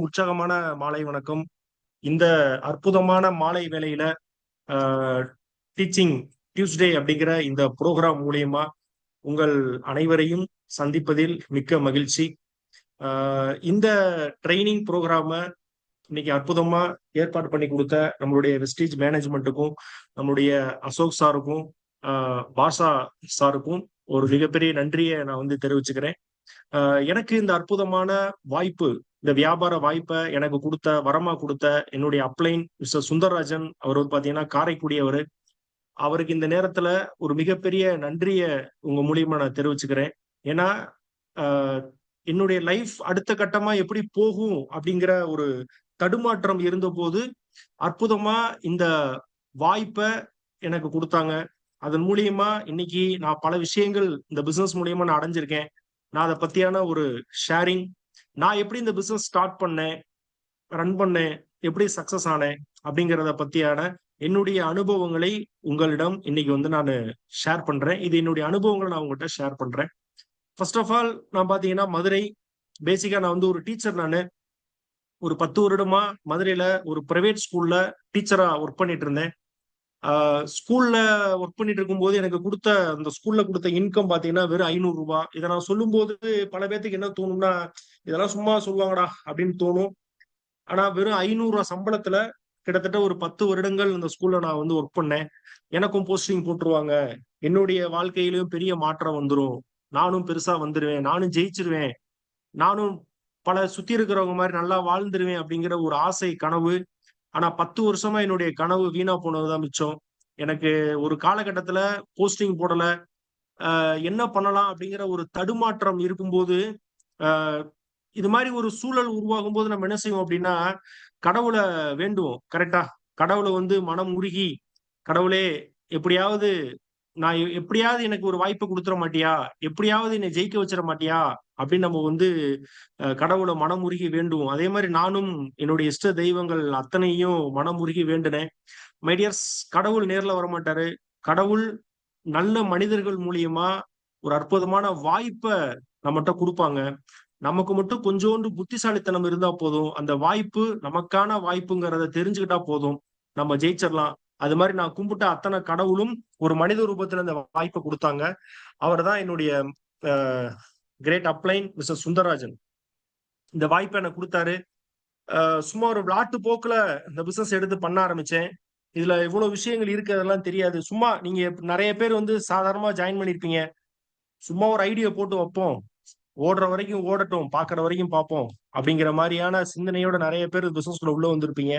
உற்சாகமான மாலை வணக்கம். இந்த அற்புதமான மாலை வேளையில டீச்சிங் டியூஸ்டே அப்படிங்கிற இந்த ப்ரோக்ராம் மூலியமா உங்கள் அனைவரையும் சந்திப்பதில் மிக்க மகிழ்ச்சி. இந்த ட்ரைனிங் ப்ரோக்ராம இன்னைக்கு அற்புதமா ஏற்பாடு பண்ணி கொடுத்த நம்மளுடைய வெஸ்டீஜ் மேனேஜ்மெண்ட்டுக்கும் நம்மளுடைய அசோக் சாருக்கும் பாஷா சாருக்கும் ஒரு மிகப்பெரிய நன்றியை நான் வந்து தெரிவிச்சுக்கிறேன். எனக்கு இந்த அற்புதமான வாய்ப்பு, இந்த வியாபார வாய்ப்பை எனக்கு கொடுத்த வரமா கொடுத்த என்னுடைய அப்ளைன் மிஸ்டர் சுந்தரராஜன் அவர் வந்து பாத்தீங்கன்னா காரைக்குடி அவருக்கு இந்த நேரத்துல ஒரு மிகப்பெரிய நன்றியை உங்க மூலியமா நான் தெரிவிச்சுக்கிறேன். ஏன்னா என்னுடைய லைஃப் அடுத்த கட்டமா எப்படி போகும் அப்படிங்கிற ஒரு தடுமாற்றம் இருந்த போது அற்புதமா இந்த வாய்ப்பை எனக்கு கொடுத்தாங்க. அதன் மூலியமா இன்னைக்கு நான் பல விஷயங்கள் இந்த பிசினஸ் மூலியமா நான் அடைஞ்சிருக்கேன். நான் அதை பத்தியான ஒரு ஷேரிங், நான் எப்படி இந்த பிசினஸ் ஸ்டார்ட் பண்ணேன், ரன் பண்ணேன், எப்படி சக்சஸ் ஆனேன் அப்படிங்கிறத பத்தியான என்னுடைய அனுபவங்களை உங்களிடம் இன்னைக்கு வந்து நான் ஷேர் பண்றேன். இது என்னுடைய அனுபவங்களை நான் உங்கள்கிட்ட ஷேர் பண்றேன். ஃபர்ஸ்ட் ஆஃப் ஆல் நான் பாத்தீங்கன்னா மதுரை, பேசிக்கா நான் வந்து ஒரு டீச்சர். நான் ஒரு 10 வருடமா மதுரையில ஒரு பிரைவேட் ஸ்கூல்ல டீச்சரா ஒர்க் பண்ணிட்டு இருந்தேன். ஸ்கூல்ல ஒர்க் பண்ணிட்டு இருக்கும்போது எனக்கு கொடுத்த அந்த ஸ்கூல்ல கொடுத்த இன்கம் பாத்தீங்கன்னா வெறும் 500 ரூபாய். இதை நான் சொல்லும் போது பல பேர்த்துக்கு என்ன தோணும்னா, இதெல்லாம் சும்மா சொல்லுவாங்கடா அப்படின்னு தோணும். ஆனா வெறும் 500 ரூபாய் சம்பளத்துல கிட்டத்தட்ட ஒரு 10 வருடங்கள் இந்த ஸ்கூல்ல நான் வந்து ஒர்க் பண்ணேன். எனக்கும் போஸ்டிங் போட்டுருவாங்க, என்னுடைய வாழ்க்கையிலும் பெரிய மாற்றம் வந்துடும், நானும் பெருசா வந்துருவேன், நானும் ஜெயிச்சிருவேன், நானும் பல சுத்தி இருக்கிறவங்க மாதிரி நல்லா வாழ்ந்துருவேன் அப்படிங்கிற ஒரு ஆசை, கனவு. ஆனா 10 வருஷமா என்னுடைய கனவு வீணா போனதுதான் மிச்சம். எனக்கு ஒரு காலகட்டத்துல போஸ்டிங் போடல, என்ன பண்ணலாம் அப்படிங்கிற ஒரு தடுமாற்றம் இருக்கும்போது, இது மாதிரி ஒரு சூழல் உருவாகும் போது நம்ம என்ன செய்வோம் அப்படின்னா, கடவுளை வேண்டுவோம். கரெக்டா? கடவுளை வந்து மனம் உருகி, கடவுளே எப்படியாவது எப்படியாவது எனக்கு ஒரு வாய்ப்பு கொடுத்துட மாட்டியா, எப்படியாவது என்னை ஜெயிக்க வச்சிட மாட்டியா அப்படின்னு நம்ம வந்து கடவுளை மனம் உருகி வேண்டுவோம். அதே மாதிரி நானும் என்னுடைய இஷ்ட தெய்வங்கள் அத்தனையும் மனம் உருகி வேண்டினேன். மைடியர்ஸ், கடவுள் நேர்ல வரமாட்டாரு. கடவுள் நல்ல மனிதர்கள் மூலியமா ஒரு அற்புதமான வாய்ப்பை நம்மகிட்ட கொடுப்பாங்க. நமக்கு மட்டும் கொஞ்சோண்டு புத்திசாலித்தனம் இருந்தா போதும், அந்த வாய்ப்பு நமக்கான வாய்ப்புங்கிறத தெரிஞ்சுக்கிட்டா போதும், நம்ம ஜெயிச்சிடலாம். அது மாதிரி நான் கும்பிட்ட அத்தனை கடவுளும் ஒரு மனித ரூபத்துல இந்த வாய்ப்பை கொடுத்தாங்க. அவர் தான் என்னுடைய கிரேட் அப்ளைன் மிஸ்டர் சுந்தரராஜன். இந்த வாய்ப்பை எனக்கு கொடுத்தாரு. சும்மா ஒரு விளாட்டு போக்குல இந்த பிசினஸ் எடுத்து பண்ண ஆரம்பிச்சேன். இதுல இவ்வளவு விஷயங்கள் இருக்கு, அதெல்லாம் தெரியாது. சும்மா நீங்க நிறைய பேர் வந்து சாதாரணமா ஜாயின் பண்ணிருப்பீங்க. சும்மா ஒரு ஐடியா போட்டு வைப்போம், ஓடுற வரைக்கும் ஓடட்டும், பாக்குற வரைக்கும் பார்ப்போம் அப்படிங்கிற மாதிரியான சிந்தனையோட நிறைய பேர் பிசினஸ்குள்ள உள்ள வந்திருப்பீங்க.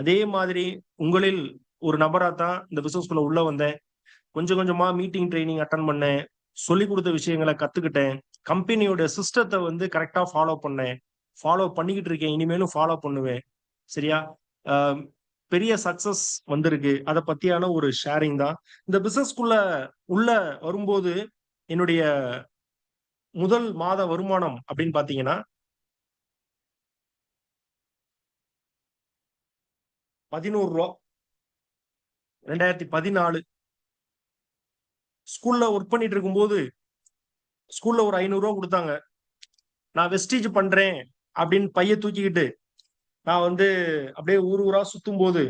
அதே மாதிரி உங்களில் ஒரு நபரா தான் இந்த பிசினஸ்குள்ள உள்ள வந்தேன். கொஞ்சம் கொஞ்சமா மீட்டிங் ட்ரைனிங் அட்டன் பண்ணேன், சொல்லி கொடுத்த விஷயங்களை கத்துக்கிட்டேன், கம்பெனியோட சிஸ்டத்தை வந்து கரெக்டா ஃபாலோ பண்ணேன், ஃபாலோ பண்ணிக்கிட்டு இருக்கேன், இனிமேலும் ஃபாலோ பண்ணுவேன். சரியா? பெரிய சக்சஸ் வந்திருக்கு. அதை பத்தியான ஒரு ஷேரிங் தான். இந்த பிசினஸ்குள்ள உள்ள வரும்போது என்னுடைய முதல் மாத வருமானம் அப்படின்னு பாத்தீங்கன்னா 11 ரூபாய். 2014 ஸ்கூல்ல ஒர்க் பண்ணிட்டு இருக்கும்போது ஸ்கூல்ல ஒரு 500 ரூபாய் கொடுத்தாங்க. நான் வெஸ்டீஜ் பண்றேன் அப்படின்னு பைய தூக்கிக்கிட்டு நான் வந்து அப்படியே ஊர் ஊரா சுத்தும் போது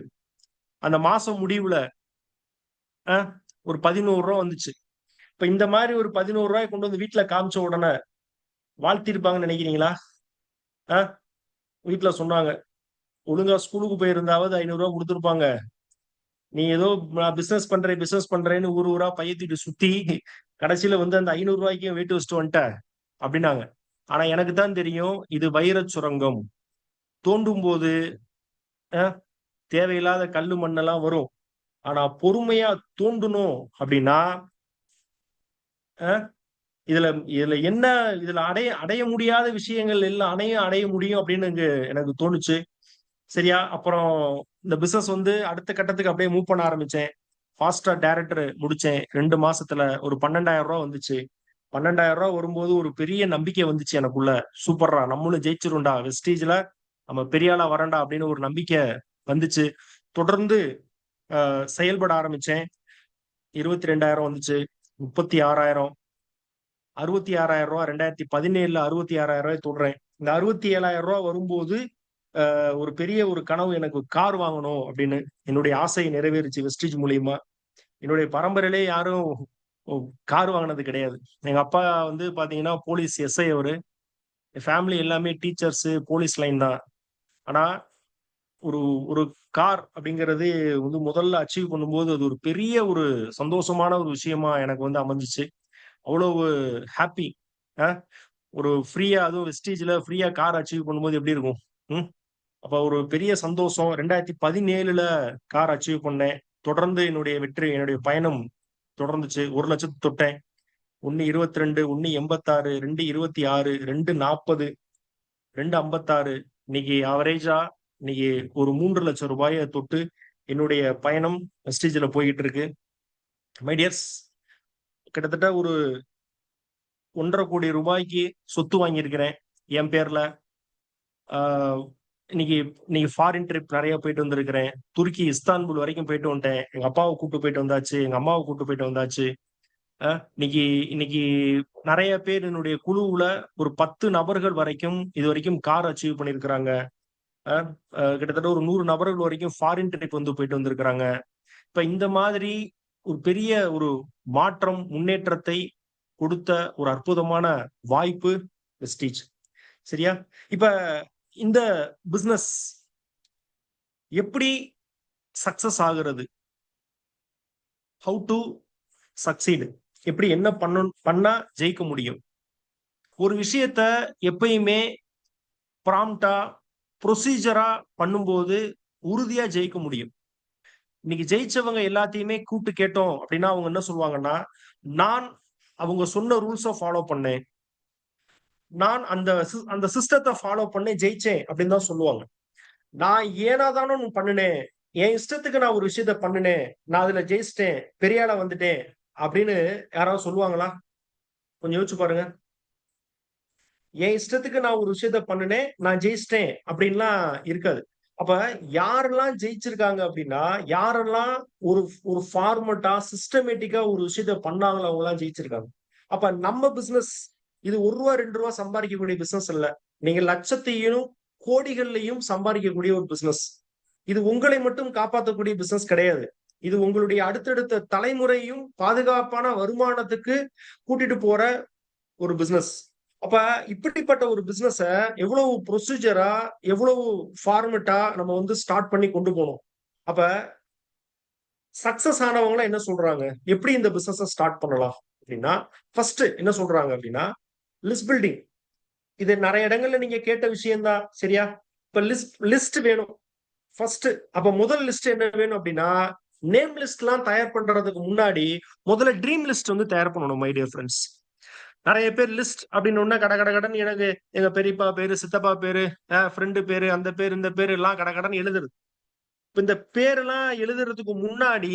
அந்த மாசம் முடிவுல ஒரு 11 ரூபாய் வந்துச்சு. இப்ப இந்த மாதிரி ஒரு 11 ரூபாய் கொண்டு வந்து வீட்டுல காமிச்ச உடனே வாழ்த்திருப்பாங்கன்னு நினைக்கிறீங்களா? வீட்டுல சொன்னாங்க, ஒழுங்கா ஸ்கூலுக்கு போயிருந்தாவது 500 ரூபாய் கொடுத்துருப்பாங்க, நீ ஏதோ பிசினஸ் பண்றேன்னு ஊர் ஊரா பையத்திட்டு சுத்தி கடைசியில வந்து அந்த 500 ரூபாய்க்கும் வெயிட் வச்சுட்டு வந்துட்ட அப்படின்னாங்க. ஆனா எனக்கு தான் தெரியும், இது வைர சுரங்கம். தோண்டும் போது தேவையில்லாத கல்லு மண்ணெல்லாம் வரும். ஆனா பொறுமையா தோண்டணும் அப்படின்னா இதுல இதுல என்ன, இதுல அடைய முடியாத விஷயங்கள் எல்லாம் அடைய முடியும் அப்படின்னு எனக்கு தோணுச்சு. சரியா? அப்புறம் இந்த பிசினஸ் வந்து அடுத்த கட்டத்துக்கு அப்படியே மூவ் பண்ண ஆரம்பிச்சேன். ஃபாஸ்டா டைரக்டர் முடிச்சேன். 2 மாசத்துல ஒரு 12,000 ரூபாய் வந்துச்சு. 12,000 ரூபாய் வரும்போது ஒரு பெரிய நம்பிக்கை வந்துச்சு எனக்குள்ள. சூப்பர்ரா, நம்மளும் ஜெயிச்சிரும்டா, வெஸ்டீஜ்ல நம்ம பெரிய ஆளா வரண்டா அப்படின்னு ஒரு நம்பிக்கை வந்துச்சு. தொடர்ந்து செயல்பட ஆரம்பிச்சேன். 22,000 வந்துச்சு, 36,000, 66,000 ரூபாய். 2017 66,000 ரூபாய் தொடுறேன். இந்த 67,000 ரூபாய் வரும்போது ஒரு பெரிய ஒரு கனவு, எனக்கு கார் வாங்கணும் அப்படின்னு என்னுடைய ஆசையை நிறைவேறிச்சு வெஸ்டீஜ் மூலியமா. என்னுடைய பரம்பரையிலே யாரும் கார் வாங்கினது கிடையாது. எங்க அப்பா வந்து பாத்தீங்கன்னா போலீஸ் எஸ்ஐ அவரு. ஃபேமிலி எல்லாமே டீச்சர்ஸ், போலீஸ் லைன் தான். ஆனா ஒரு ஒரு கார் அப்படிங்கிறது வந்து முதல்ல அச்சீவ் பண்ணும்போது அது ஒரு பெரிய ஒரு சந்தோஷமான ஒரு விஷயமா எனக்கு வந்து அமைஞ்சுச்சு. அவ்வளவு ஹாப்பி. ஒரு ஃப்ரீயா, அதுவும் வெஸ்டீஜ்ல ஃப்ரீயா கார் அச்சீவ் பண்ணும்போது எப்படி இருக்கும்? ம். அப்ப ஒரு பெரிய சந்தோஷம். 2017ல கார் அச்சீவ் பண்ணேன். தொடர்ந்து என்னுடைய வெற்றி, என்னுடைய பயணம் தொடர்ந்துச்சு. 1,00,000 தொட்டேன். 1.22, 1.86, 2.26, 2.40, 2.56. இன்னைக்கு ஆவரேஜா இன்னைக்கு ஒரு 3,00,000 ரூபாய தொட்டு என்னுடைய பயணம் வெஸ்டீஜ்ல போய்கிட்டு இருக்கு. மை டியர்ஸ், கிட்டத்தட்ட ஒரு 1,50 கோடி ரூபாய்க்கு சொத்து வாங்கியிருக்கிறேன் என் பேர்ல. ஆஹ் இன்னைக்கு இன்னைக்கு ஃபாரின் ட்ரிப் நிறைய போயிட்டு வந்திருக்கிறேன். துருக்கி இஸ்தான்புல் வரைக்கும் போயிட்டு வந்துட்டேன். எங்க அப்பாவை கூட்டு போயிட்டு வந்தாச்சு, எங்க அம்மாவை கூட்டு போயிட்டு வந்தாச்சு. இன்னைக்கு இன்னைக்கு நிறைய பேர் என்னுடைய குழுவுல ஒரு 10 நபர்கள் வரைக்கும் இது வரைக்கும் கார் அச்சீவ் பண்ணியிருக்கிறாங்க. கிட்டத்தட்ட ஒரு 100 நபர்கள் வரைக்கும் ஃபாரின் ட்ரிப் வந்து போயிட்டு வந்திருக்கிறாங்க. இப்ப இந்த மாதிரி ஒரு பெரிய ஒரு மாற்றம், முன்னேற்றத்தை கொடுத்த ஒரு அற்புதமான வாய்ப்பு வெஸ்டீஜ். சரியா? இப்ப இந்த பிசினஸ் எப்படி சக்சஸ் ஆகுறது? How to succeed? எப்படி என்ன பண்ணா ஜெயிக்க முடியும்? ஒரு விஷயத்த எப்பயுமே ப்ராம்ப்டா, ப்ரொசீஜரா பண்ணும்போது உறுதியா ஜெயிக்க முடியும். இன்னைக்கு ஜெயிச்சவங்க எல்லாத்தையுமே கூப்பிட்டு கேட்டோம் அப்படின்னா அவங்க என்ன சொல்லுவாங்கன்னா, நான் அவங்க சொன்ன ரூல்ஸை ஃபாலோ பண்ணேன், நான் அந்த சிஸ்டத்தை ஃபாலோ பண்ணி ஜெயிச்சேன் அப்படின்னு தான் சொல்லுவாங்க. நான் ஏனாதானோ பண்ணுனேன், என் இஷ்டத்துக்கு நான் ஒரு விஷயத்த பண்ணுனேன், நான் அதுல ஜெயிச்சிட்டேன், பெரிய ஆளா வந்துட்டேன் அப்படின்னு யாராவது சொல்லுவாங்களா? கொஞ்சம் யோசிச்சு பாருங்க. என் இஷ்டத்துக்கு நான் ஒரு விஷயத்த பண்ணுனேன், நான் ஜெயிச்சிட்டேன் அப்படின்லாம் இருக்காது. அப்ப யாரெல்லாம் ஜெயிச்சிருக்காங்க அப்படின்னா, யாரெல்லாம் ஒரு ஒரு ஃபார்மட்டா, சிஸ்டமேட்டிக்கா ஒரு விஷயத்த பண்ணாங்களோ அவங்கலாம் ஜெயிச்சிருக்காங்க. அப்ப நம்ம பிசினஸ் இது ரூ. 1 ரூ. 2 சம்பாதிக்கக்கூடிய பிசினஸ் இல்ல. நீங்க லட்சத்தையும், கோடிகள்லயும் சம்பாதிக்கக்கூடிய ஒரு பிசினஸ். இது உங்களை மட்டும் காப்பாத்தக்கூடிய பிசினஸ் கிடையாது. இது உங்களுடைய அடுத்தடுத்த தலைமுறையும் பாதுகாப்பான வருமானத்துக்கு கூட்டிட்டு போற ஒரு பிசினஸ். அப்ப இப்படிப்பட்ட ஒரு பிசினஸ எவ்வளவு ப்ரொசீஜரா, எவ்வளவு ஃபார்மட்டா நம்ம வந்து ஸ்டார்ட் பண்ணி கொண்டு போணும். அப்ப சக்சஸ் ஆனவங்கலாம் என்ன சொல்றாங்க? எப்படி இந்த பிசினஸ ஸ்டார்ட் பண்ணலாம்? அப்படின்னா, ஃபர்ஸ்ட் என்ன சொல்றாங்க அப்படின்னா, லிஸ்ட் பில்டிங். இது நெறைய இடங்கள்ல நீங்க கேட்ட விஷயம் தான். சரியா? இப்ப லிஸ்ட் வேணும். ஃபர்ஸ்ட் அப்ப முதல் லிஸ்ட் என்ன வேணும் அப்படின்னா, நேம் லிஸ்ட்லாம் தயார் பண்றதுக்கு முன்னாடி முதல்ல ட்ரீம் லிஸ்ட் வந்து தயார் பண்ணணும் மை டியர் ஃபிரெண்ட்ஸ். நெறைய பேர் லிஸ்ட் அப்படின்னு கட கட கடன்னு எனக்கு எங்க பெரியப்பா பேரு, சித்தப்பா பேரு, ஃப்ரெண்டு பேரு, அந்த பேரு, இந்த பேரு எல்லாம் கட கடன்னு எழுதுறது. இப்ப இந்த பேரெல்லாம் எழுதுறதுக்கு முன்னாடி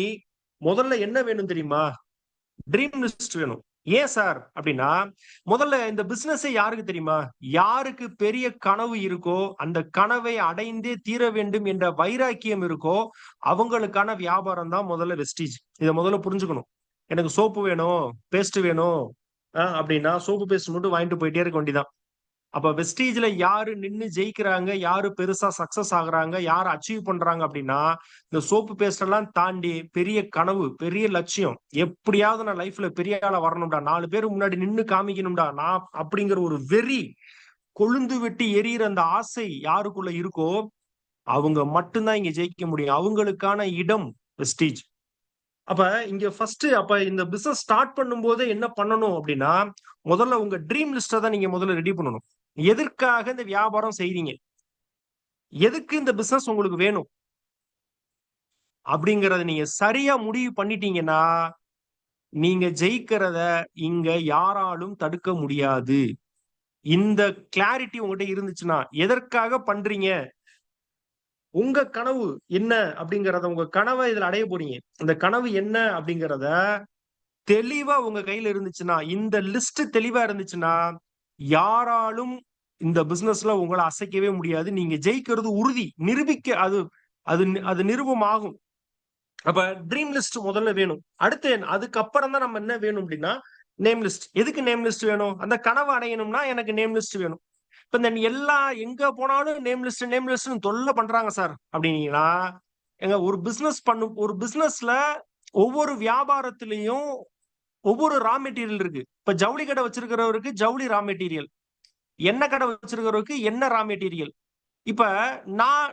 முதல்ல என்ன வேணும் தெரியுமா? ட்ரீம் லிஸ்ட் வேணும். ஏன் சார் அப்படின்னா, முதல்ல இந்த பிசினஸே யாருக்கு தெரியுமா? யாருக்கு பெரிய கனவு இருக்கோ, அந்த கனவை அடைந்தே தீர வேண்டும் என்ற வைராக்கியம் இருக்கோ, அவங்களுக்கான வியாபாரம் தான் முதல்ல வெஸ்டீஜ். இத முதல்ல புரிஞ்சுக்கணும். எனக்கு சோப்பு வேணும், பேஸ்ட் வேணும் அப்படின்னா, சோப்பு பேஸ்ட் மட்டும் வாங்கிட்டு போயிட்டே இருக்க வேண்டியதான். அப்ப வெஸ்டீஜ்ல யாரு நின்னு ஜெயிக்கிறாங்க, யாரு பெருசா சக்சஸ் ஆகுறாங்க, யாரு அச்சீவ் பண்றாங்க அப்படின்னா, இந்த சோப்பு பேஸ்ட் எல்லாம் தாண்டி பெரிய கனவு, பெரிய லட்சியம். எப்படியாவது நான் லைஃப்ல பெரிய ஆளா வரணும்டா, 4 பேருக்கு முன்னாடி நின்னு காமிக்கணும்டா, நான் அப்படிங்கிற ஒரு வெறி, கொழுந்து விட்டு எரியிற அந்த ஆசை யாருக்குள்ள இருக்கோ, அவங்க மட்டும்தான் இங்க ஜெயிக்க முடியும். அவங்களுக்கான இடம் வெஸ்டீஜ். அப்ப இங்க ஃபர்ஸ்ட் அப்ப இந்த பிசினஸ் ஸ்டார்ட் பண்ணும்போது என்ன பண்ணணும் அப்படின்னா, முதல்ல உங்க ட்ரீம் லிஸ்ட தான் நீங்க முதல்ல ரெடி பண்ணணும். எதற்காக இந்த வியாபாரம் செய்றீங்க? எதுக்கு இந்த பிசினஸ் உங்களுக்கு வேணும்? அப்படிங்கறத நீங்க சரியா முடிவு பண்ணிட்டீங்கன்னா, நீங்க ஜெயிக்கிறத இங்க யாராலும் தடுக்க முடியாது. இந்த கிளாரிட்டி உங்ககிட்ட இருந்துச்சுன்னா, எதற்காக பண்றீங்க? உங்க கனவு என்ன அப்படிங்கறத, உங்க கனவை இதுல அடைய போறீங்க. அந்த கனவு என்ன அப்படிங்கறத தெளிவா உங்க கையில இருந்துச்சுன்னா, இந்த லிஸ்ட் தெளிவா இருந்துச்சுன்னா, யாராலும் இந்த பிசினஸ்ல உங்கள அசைக்கவே முடியாது. நீங்க ஜெயிக்கிறது உறுதி. நிரூபிக்க அது அது அது நிரூபம் ஆகும். அப்ப ட்ரீம் லிஸ்ட் முதல்ல வேணும். அடுத்து அதுக்கப்புறம் தான் நம்ம என்ன வேணும் அப்படின்னா, நேம் லிஸ்ட். எதுக்கு நேம் லிஸ்ட் வேணும்? அந்த கனவு அடையணும்னா எனக்கு நேம் லிஸ்ட் வேணும். இப்ப இந்த எல்லா எங்க போனாலும் நேம் லிஸ்ட் தொல்லை பண்றாங்க சார் அப்படின்னீங்கன்னா, எங்க ஒரு பிசினஸ்ல ஒவ்வொரு வியாபாரத்திலையும் ஒவ்வொரு ரா மெட்டீரியல் இருக்கு. இப்ப ஜவுளி கடை வச்சிருக்கிறவருக்கு ஜவுளி ரா மெட்டீரியல், எண்ணெய் கடை வச்சிருக்கிறவருக்கு எண்ணெய் ரா மெட்டீரியல். இப்ப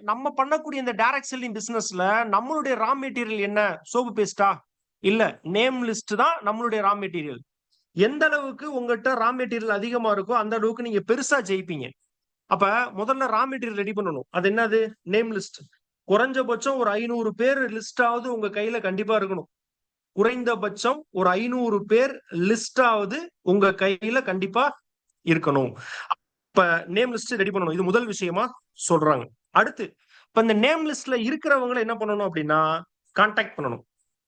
நம்ம பண்ணக்கூடிய இந்த டைரக்ட் செல்லிங் பிசினஸ்ல நம்மளுடைய ரா மெட்டீரியல் என்ன? சோப்பு பேஸ்டா? இல்ல, நேம் லிஸ்ட் தான் நம்மளுடைய ரா மெட்டீரியல். எந்த அளவுக்கு உங்ககிட்ட ரா மெட்டீரியல் அதிகமா இருக்கோ அந்த அளவுக்கு நீங்க பெருசா ஜெயிப்பீங்க. அப்ப முதல்ல ரா மெட்டீரியல் ரெடி பண்ணணும். அது என்னது? Name list. குறைஞ்சபட்சம் ஒரு 500 பேர் லிஸ்ட் ஆவது உங்க கையில கண்டிப்பா இருக்கணும். குறைந்தபட்சம் ஒரு 500 பேர் லிஸ்ட் ஆவது உங்க கையில கண்டிப்பா இருக்கணும். இப்ப நேம் லிஸ்ட் ரெடி பண்ணணும். இது முதல் விஷயமா சொல்றாங்க. அடுத்து, இப்ப இந்த நேம் லிஸ்ட்ல இருக்கிறவங்களை என்ன பண்ணணும் அப்படின்னா, கான்டாக்ட் பண்ணணும்.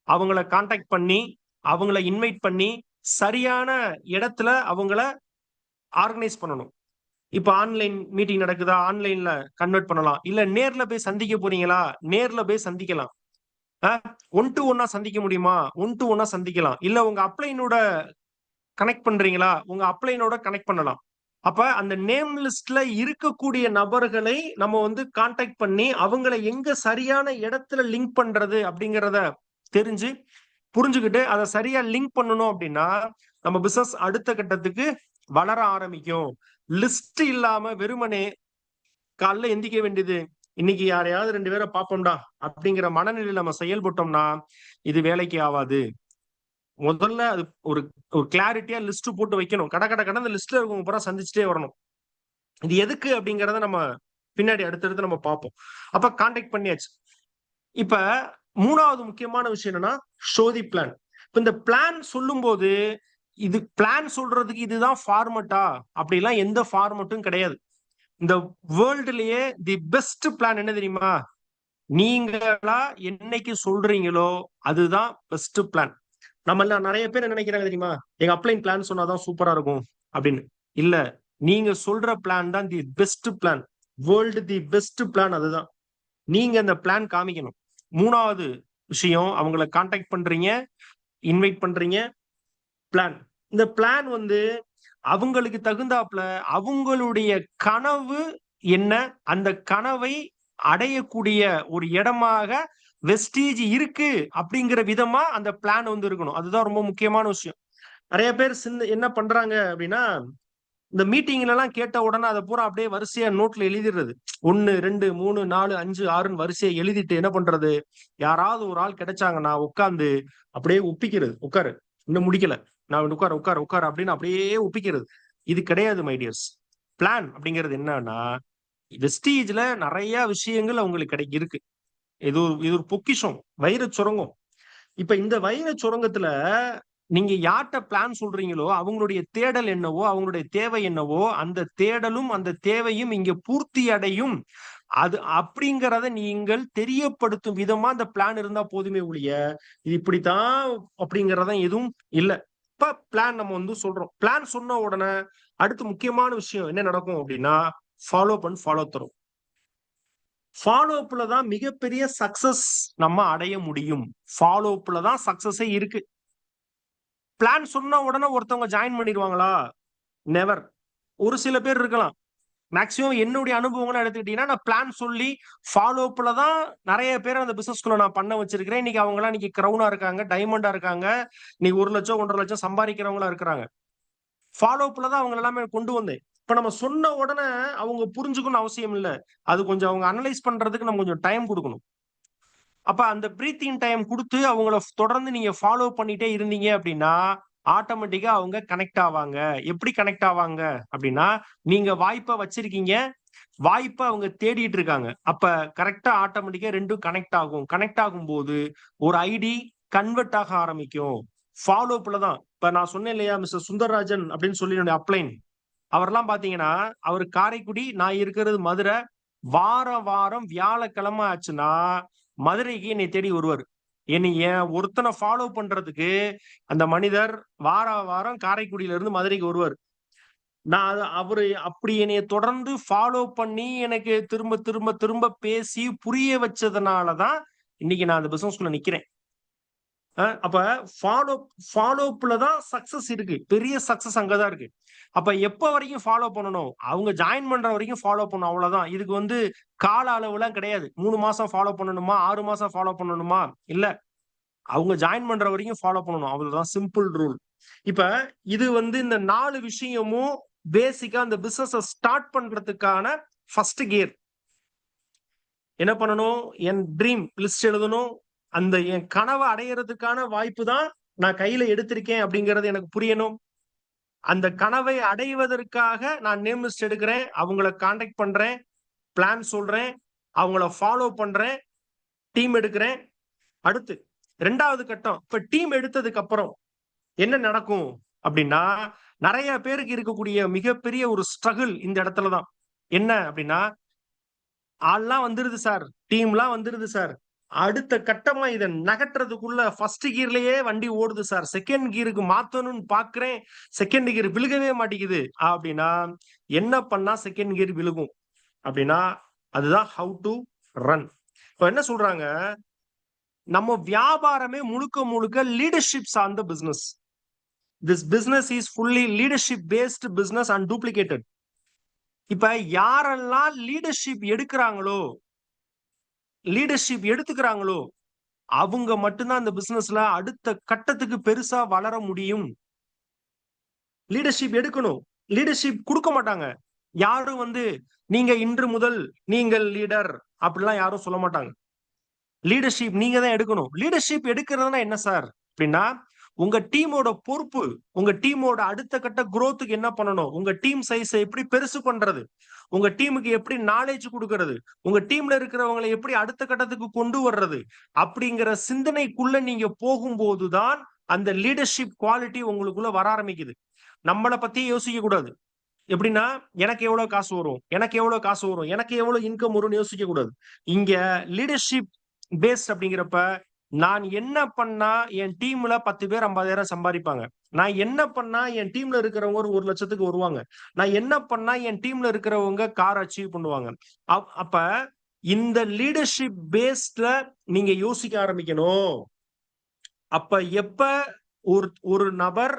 அவங்கள கான்டாக்ட் பண்ணி, அவங்கள இன்வைட் பண்ணி, சரியான இடத்துல அவங்கள ஆர்கனைஸ் பண்ணணும். இப்ப ஆன்லைன் மீட்டிங் நடக்குதா, ஆன்லைன்ல கன்வெர்ட் பண்ணலாம். இல்ல நேர்ல போய் சந்திக்க போறீங்களா, நேர்ல போய் சந்திக்கலாம். ஒன் டு ஒன்னா சந்திக்க முடியுமா, ஒன் டு ஒன்னா சந்திக்கலாம். இல்ல உங்க அப்ளைனோட கனெக்ட் பண்றீங்களா, உங்க அப்ளைனோட கனெக்ட் பண்ணலாம். அப்ப அந்த நேம் லிஸ்ட்ல இருக்கக்கூடிய நபர்களை நம்ம வந்து கான்டாக்ட் பண்ணி அவங்களை எங்க சரியான இடத்துல லிங்க் பண்றது அப்படிங்கறத தெரிஞ்சு புரிஞ்சுக்கிட்டு அதை சரியா லிங்க் பண்ணணும் அப்படின்னா நம்ம பிசினஸ் அடுத்த கட்டத்துக்கு வளர ஆரம்பிக்கும். லிஸ்ட் இல்லாம வெறுமனே காலைல எந்திக்க வேண்டியது, இன்னைக்கு யாரையாவது 2 பேரை பார்ப்போம்டா அப்படிங்கிற மனநிலையில நம்ம செயல்பட்டோம்னா இது வேலைக்கு ஆகாது. முதல்ல அது ஒரு கிளாரிட்டியா லிஸ்ட் போட்டு வைக்கணும். கடந்த லிஸ்ட்ல இருக்கவங்க பூரா சந்திச்சுட்டே வரணும். இது எதுக்கு அப்படிங்கறத நம்ம பின்னாடி அடுத்தடுத்து நம்ம பார்ப்போம். அப்ப கான்டாக்ட் பண்ணியாச்சு. இப்ப 3வது முக்கியமான விஷயம் என்னன்னா, ஷோ தி பிளான். இப்ப இந்த பிளான் சொல்லும் போது இது பிளான் சொல்றதுக்கு இதுதான் ஃபார்மட்டா அப்படிலாம் எந்த ஃபார்மட்டும் கிடையாது. இந்த வேர்ல்டுலயே தி பெஸ்ட் பிளான் என்ன தெரியுமா? நீங்களா என்னைக்கு சொல்றீங்களோ அதுதான் பெஸ்ட் பிளான். நம்ம எல்லாம் நிறைய பேர் என்ன நினைக்கிறாங்க தெரியுமா? எங்க அப்ளைன் பிளான் சொன்னாதான் சூப்பரா இருக்கும் அப்படின்னு. இல்ல, நீங்க சொல்ற பிளான் தான் the best plan. World the best plan அதுதான். நீங்க அந்த பிளான் காமிக்கணும். 3வது விஷயம், அவங்கள கான்டாக்ட் பண்றீங்க, இன்வைட் பண்றீங்க, பிளான். இந்த பிளான் வந்து அவங்களுக்கு தகுந்தாப்புல அவங்களுடைய கனவு என்ன, அந்த கனவை அடையக்கூடிய ஒரு இடமாக வெஸ்டீஜ் இருக்கு அப்படிங்கிற விதமா அந்த பிளான் வந்து இருக்கணும். அதுதான் ரொம்ப முக்கியமான விஷயம். நிறைய பேர் என்ன பண்றாங்க அப்படின்னா, இந்த மீட்டிங்ல எல்லாம் கேட்ட உடனே அதை பூரா அப்படியே வரிசையா நோட்ல எழுதிடுறது. 1 2 3 4 5 6 வரிசையா எழுதிட்டு என்ன பண்றது, யாராவது ஒரு ஆள் கிடைச்சாங்கன்னா உட்கார்ந்து அப்படியே ஒப்பிக்கிறது. உட்காரு, இன்னும் முடிக்கல, நான் உட்கார உட்கார உட்கார அப்படின்னு அப்படியே ஒப்பிக்கிறது. இது கிடையாது மை டியர்ஸ். பிளான் அப்படிங்கிறது என்னன்னா, வெஸ்டீஜ்ல நிறைய விஷயங்கள் அவங்களுக்கு இருக்கு. இது ஒரு பொக்கிஷம், வைர சுரங்கம். இப்ப இந்த வைர சுரங்கத்துல நீங்க யார்கிட்ட பிளான் சொல்றீங்களோ அவங்களுடைய தேடல் என்னவோ, அவங்களுடைய தேவை என்னவோ, அந்த தேடலும் அந்த தேவையும் இங்க பூர்த்தி அடையும். அது அப்படிங்கிறத நீங்கள் தெரியப்படுத்தும் விதமா அந்த பிளான் இருந்தா போதுமே ஒழிய இது இப்படித்தான் அப்படிங்கறத எதுவும் இல்ல. இப்ப பிளான் நம்ம வந்து சொல்றோம். பிளான் சொன்ன உடனே அடுத்து முக்கியமான விஷயம் என்ன நடக்கும் அப்படின்னா, ஃபாலோ தரும். ஃபாலோ அப்ல தான் மிகப்பெரிய சக்சஸ் நம்ம அடைய முடியும். ஃபாலோ அப்ல தான் சக்சஸே இருக்கு. பிளான் சொன்ன உடனே ஒருத்தவங்க ஜாயின் பண்ணிடுவாங்களா? நெவர். ஒரு சில பேர் இருக்கலாம். மேக்ஸிமம் என்னுடைய அனுபவங்களை எடுத்துக்கிட்டீங்கன்னா, நான் பிளான் சொல்லி ஃபாலோ அப்ல தான் நிறைய பேர் அந்த பிசினஸ்குள்ள நான் பண்ண வச்சிருக்கிறேன். இன்னைக்கு அவங்க எல்லாம் இன்னைக்கு கிரவுனா இருக்காங்க, டைமண்டா இருக்காங்க. இன்னைக்கு 1 லட்சம் 1.5 லட்சம் சம்பாதிக்கிறவங்களா இருக்கிறாங்க. ஃபாலோ அப்ல தான் அவங்க எல்லாமே கொண்டு வந்தேன். இப்ப நம்ம சொன்ன உடனே அவங்க புரிஞ்சுக்கணும்னு அவசியம் இல்ல. அது கொஞ்சம் அவங்க அனலைஸ் பண்றதுக்கு நம்ம கொஞ்சம் டைம் கொடுக்கணும். அப்ப அந்த பிரீத்திங் டைம் கொடுத்து அவங்கள தொடர்ந்து நீங்க ஃபாலோ பண்ணிட்டே இருந்தீங்க அப்படின்னா ஆட்டோமேட்டிக்கா அவங்க கனெக்ட் ஆவாங்க. எப்படி கனெக்ட் ஆவாங்க அப்படின்னா, நீங்க வாய்ப்பை வச்சிருக்கீங்க, வாய்ப்பை அவங்க தேடிட்டு இருக்காங்க. அப்ப கரெக்டா ஆட்டோமேட்டிக்கா 2ம் கனெக்ட் ஆகும். கனெக்ட் ஆகும்போது ஒரு ஐடி கன்வெர்ட் ஆக ஆரம்பிக்கும். ஃபாலோ அப்ல தான். இப்ப நான் சொன்னேன் இல்லையா, மிஸ்டர் சுந்தரராஜன் அப்படின்னு சொல்லி என்னுடைய அப்ளைன், அவர்லாம் பாத்தீங்கன்னா, அவர் காரைக்குடி, நான் இருக்கிறது மதுரை. வாரம் வியாழக்கிழமை ஆச்சுன்னா மதுரைக்கு என்னை தேடி வருவார். என்னைய ஒருத்தனை ஃபாலோ பண்றதுக்கு அந்த மனிதர் வாரம் காரைக்குடியில இருந்து மதுரைக்கு வருவார். நான் அவரு அப்படி என்னைய தொடர்ந்து ஃபாலோ பண்ணி எனக்கு திரும்ப திரும்ப திரும்ப பேசி புரிய வச்சதுனாலதான் இன்னைக்கு நான் அந்த பிசினஸ்குள்ள நிக்கிறேன். அப்ப ஃபாலோப்ல தான் சக்சஸ் இருக்கு. பெரிய சக்சஸ் அங்கதான் இருக்கு. அப்ப எப்ப வரைக்கும் ஃபாலோ பண்ணணும்? அவங்க ஜாயின் பண்ற வரைக்கும் ஃபாலோ பண்ணணும் அவ்வளவுதான். இதுக்கு கால அளவுலாம் கிடையாது. 3 மாசம் ஃபாலோ பண்ணணுமா? 6 மாசம் ஃபாலோ பண்ணணுமா? இல்ல. அவங்க ஜாயின் பண்ற வரைக்கும் ஃபாலோ பண்ணணும். அவ்வளவுதான் சிம்பிள் ரூல். இப்ப இது இந்த 4 விஷயமும் பேசிக்கா அந்த பிசினஸ ஸ்டார்ட் பண்றதுக்கான ஃபர்ஸ்ட் கியர். என்ன பண்ணணும்? என் ட்ரீம் லிஸ்ட் எழுதணும். அந்த என் கனவை அடையறதுக்கான வாய்ப்பு தான் நான் கையில எடுத்திருக்கேன் அப்படிங்கிறது எனக்கு புரியணும். அந்த கனவை அடைவதற்காக நான் நேம் லிஸ்ட் எடுக்கிறேன். அவங்கள கான்டாக்ட் பண்றேன். பிளான் சொல்றேன். அவங்கள ஃபாலோ பண்றேன். டீம் எடுக்கிறேன். அடுத்து 2வது கட்டம். இப்ப டீம் எடுத்ததுக்கு அப்புறம் என்ன நடக்கும் அப்படின்னா, நிறைய பேருக்கு இருக்கக்கூடிய மிகப்பெரிய ஒரு ஸ்ட்ரகிள் இந்த இடத்துல தான். என்ன அப்படின்னா, ஆள்லாம் வந்துருது சார், டீம்லாம் வந்துருது சார். அடுத்த கட்டமா இத நகட்டுறதுக்குள்ள ஃபர்ஸ்ட் கியர்லயே வண்டி ஓடுது சார். செகண்ட் கியருக்கு மாத்தணும்னு பாக்குறேன். செகண்ட் கியர் விழுகவே மாட்டேங்குது அப்படின்னா, என்ன பண்ணா செகண்ட் கியர் விழுகும் அப்படின்னா, அதுதான் ஹவ் டு ரன். இப்ப என்ன சொல்றாங்க, நம்ம வியாபாரமே முழுக்க முழுக்க லீடர்ஷிப் சார்ந்த business. This business is fully leadership based business and duplicated. இப்ப யாரெல்லாம் லீடர்ஷிப் எடுத்துக்கிறாங்களோ அவங்க மட்டும்தான் அந்த பிசினஸ்ல அடுத்த கட்டத்துக்கு பெருசா வளர முடியும். லீடர்ஷிப் எடுக்கணும். லீடர்ஷிப் கொடுக்க மாட்டாங்க யாரும். நீங்க இன்று முதல் நீங்கள் லீடர் அப்படிலாம் யாரும் சொல்ல மாட்டாங்க. லீடர்ஷிப் நீங்க தான் எடுக்கணும். லீடர்ஷிப் எடுக்கிறதுனா என்ன சார் அப்படின்னா, உங்க டீமோட பொறுப்பு, உங்க டீமோட அடுத்த கட்ட குரோத்துக்கு என்ன பண்ணணும், உங்க டீம் சைஸ் எப்படி பெருசு பண்றது, உங்க டீமுக்கு எப்படி நாலேஜ் கொடுக்கிறது, உங்க டீம்ல இருக்கிறவங்களை எப்படி அடுத்த கட்டத்துக்கு கொண்டு வர்றது அப்படிங்கிற சிந்தனைக்குள்ள நீங்க போகும்போதுதான் அந்த லீடர்ஷிப் குவாலிட்டி உங்களுக்குள்ள வர ஆரம்பிக்குது. நம்மளை பத்தி யோசிக்க கூடாது. எப்படின்னா, எனக்கு எவ்வளவு காசு வரும், எனக்கு எவ்வளவு இன்கம் வரும்னு யோசிக்க கூடாது. இங்க லீடர்ஷிப் பேஸ்ட் அப்படிங்கிறப்ப, நான் என்ன பண்ணா என் டீம்ல 10 பேர் 50,000 சம்பாதிப்பாங்க, நான் என்ன பண்ணா என் டீம்ல இருக்கிறவங்க ஒரு 1,00,000க்கு வருவாங்க, நான் என்ன பண்ணா என் டீம்ல இருக்கிறவங்க கார் அச்சீவ் பண்ணுவாங்க. அப்ப இந்த லீடர்ஷிப் பேஸ்ட்ல நீங்க யோசிக்க ஆரம்பிக்கணும். அப்ப எப்ப ஒரு நபர்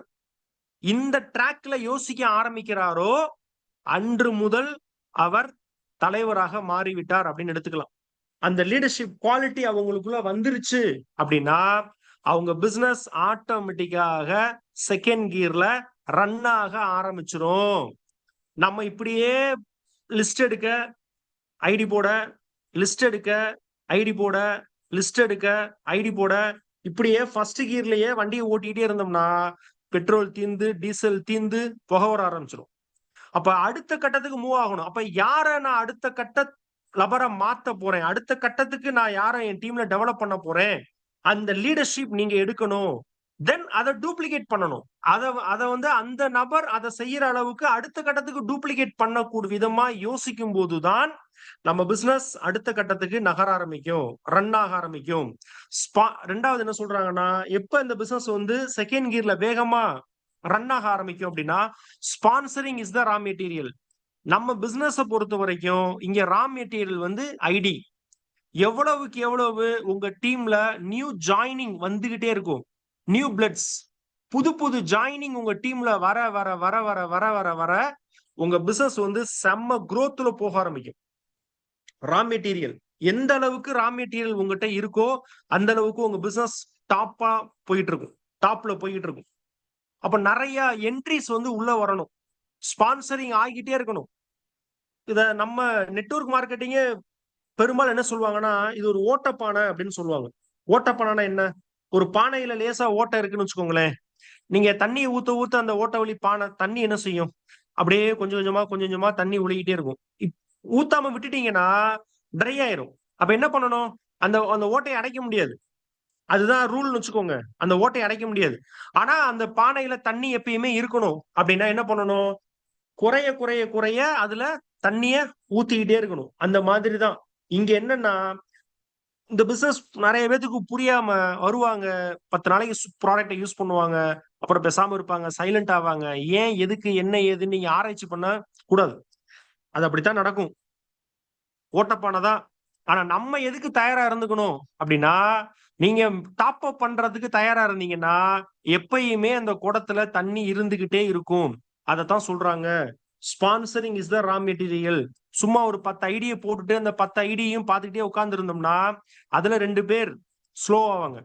இந்த ட்ராக்ல யோசிக்க ஆரம்பிக்கிறாரோ அன்று முதல் அவர் தலைவராக மாறிவிட்டார் அப்படின்னு எடுத்துக்கலாம். அந்த லீடர்ஷிப் குவாலிட்டி அவங்களுக்குள்ள வந்துருச்சு அப்படின்னா, அவங்க பிசினஸ் ஆட்டோமேட்டிக்காக செகண்ட் கியர்ல ரன் ஆக ஆரம்பிச்சிரும். நம்ம இப்படியே லிஸ்ட் எடுக்க, ஐடி போட, லிஸ்ட் எடுக்க, ஐடி போட, லிஸ்ட் எடுக்க, ஐடி போட, இப்படியே ஃபர்ஸ்ட் கியர்லயே வண்டியை ஓட்டிட்டே இருந்தோம்னா பெட்ரோல் தீந்து, டீசல் தீந்து, புகை வர ஆரம்பிச்சிடும். அப்ப அடுத்த கட்டத்துக்கு மூவ் ஆகணும். அப்ப யார நான் அடுத்த கட்ட லபரை மாத்த போறேன், அடுத்த கட்டத்துக்கு நான் யாரை என் டீம்ல டெவலப் பண்ண போறேன், அந்த லீடர்ஷிப் நீங்க எடுக்கணும். தென் அதை டூப்ளிகேட் பண்ணணும். அதை அந்த நபர் அதை செய்யற அளவுக்கு அடுத்த கட்டத்துக்கு டூப்ளிகேட் பண்ணக்கூடிய விதமா யோசிக்கும் போதுதான் நம்ம பிசினஸ் அடுத்த கட்டத்துக்கு நகர ஆரம்பிக்கும், ரன் ஆக ஆரம்பிக்கும். 2வது என்ன சொல்றாங்கன்னா, எப்ப இந்த பிசினஸ் செகண்ட் கியர்ல வேகமா ரன் ஆக ஆரம்பிக்கும் அப்படின்னா, sponsoring is the raw material. நம்ம பிசினஸ் பொறுத்த வரைக்கும் இங்க ரா மெட்டீரியல் ஐடி. எவ்வளவுக்கு எவ்வளவு உங்க டீம்ல நியூ ஜாயினிங் வந்துகிட்டே இருக்கும், நியூ பிளட்ஸ், புது புது ஜாயினிங் உங்க டீம்ல வர வர வர வர வர வர வர உங்க பிசினஸ் செம்ம குரோத்ல போக ஆரம்பிக்கும். ரா மெட்டீரியல் எந்த அளவுக்கு ரா மெட்டீரியல் உங்ககிட்ட இருக்கோ அந்த அளவுக்கு உங்க பிசினஸ் டாப்பா போயிட்டு இருக்கும், டாப்ல போயிட்டு இருக்கும். அப்ப நிறைய என்ட்ரிஸ் உள்ள வரணும், ஸ்பான்சரிங் ஆகிட்டே இருக்கணும். இத நம்ம நெட்வொர்க் மார்க்கெட்டிங்கே பெரும்பாலும் என்ன சொல்லுவாங்கன்னா, இது ஒரு ஓட்டப்பானை அப்படின்னு சொல்லுவாங்க. ஓட்டப்பானைனா என்ன? ஒரு பானையில லேசா ஓட்டை இருக்குன்னு வச்சுக்கோங்களேன். நீங்க தண்ணியை ஊத்த ஊத்த அந்த ஓட்ட வழி பானை தண்ணி என்ன செய்யும், அப்படியே கொஞ்சம் கொஞ்சமா தண்ணி ஒழுகிட்டே இருக்கும். ஊத்தாம விட்டுட்டீங்கன்னா ட்ரை ஆயிரும். அப்ப என்ன பண்ணணும், அந்த ஓட்டையை அடைக்க முடியாது. அதுதான் ரூல்னு வச்சுக்கோங்க. அந்த ஓட்டையை அடைக்க முடியாது. ஆனா அந்த பானையில தண்ணி எப்பயுமே இருக்கணும் அப்படின்னா என்ன பண்ணணும், குறைய குறைய குறைய அதுல தண்ணிய ஊத்திக்கிட்டே இருக்கணும். அந்த மாதிரிதான் இங்க என்னன்னா, இந்த பிசினஸ் நிறைய பேத்துக்கு புரியாம வருவாங்க, 10 நாளைக்கு ப்ராடக்டை யூஸ் பண்ணுவாங்க, அப்புறம் பேசாம இருப்பாங்க, சைலண்ட் ஆவாங்க. ஏன், எதுக்கு, என்ன ஏதுன்னு நீங்க ஆராய்ச்சி பண்ண கூடாது. அது அப்படித்தான் நடக்கும். ஓட்டப்பானை தான் ஆனா நம்ம எதுக்கு தயாரா இருந்துக்கணும் அப்படின்னா, நீங்க டாப் அப் பண்றதுக்கு தயாரா இருந்தீங்கன்னா, எப்பயுமே அந்த குடத்துல தண்ணி இருந்துகிட்டே இருக்கும். அதத்தான் சொல்றாங்க. Sponsoring is the raw material. சும்மா ஒரு 10 ஐடிய போட்டுட்டு அந்த 10 ஐடியையும் பார்த்துக்கிட்டே உட்கார்ந்து இருந்தோம்னா, அதுல 2 பேர் ஸ்லோ ஆவாங்க.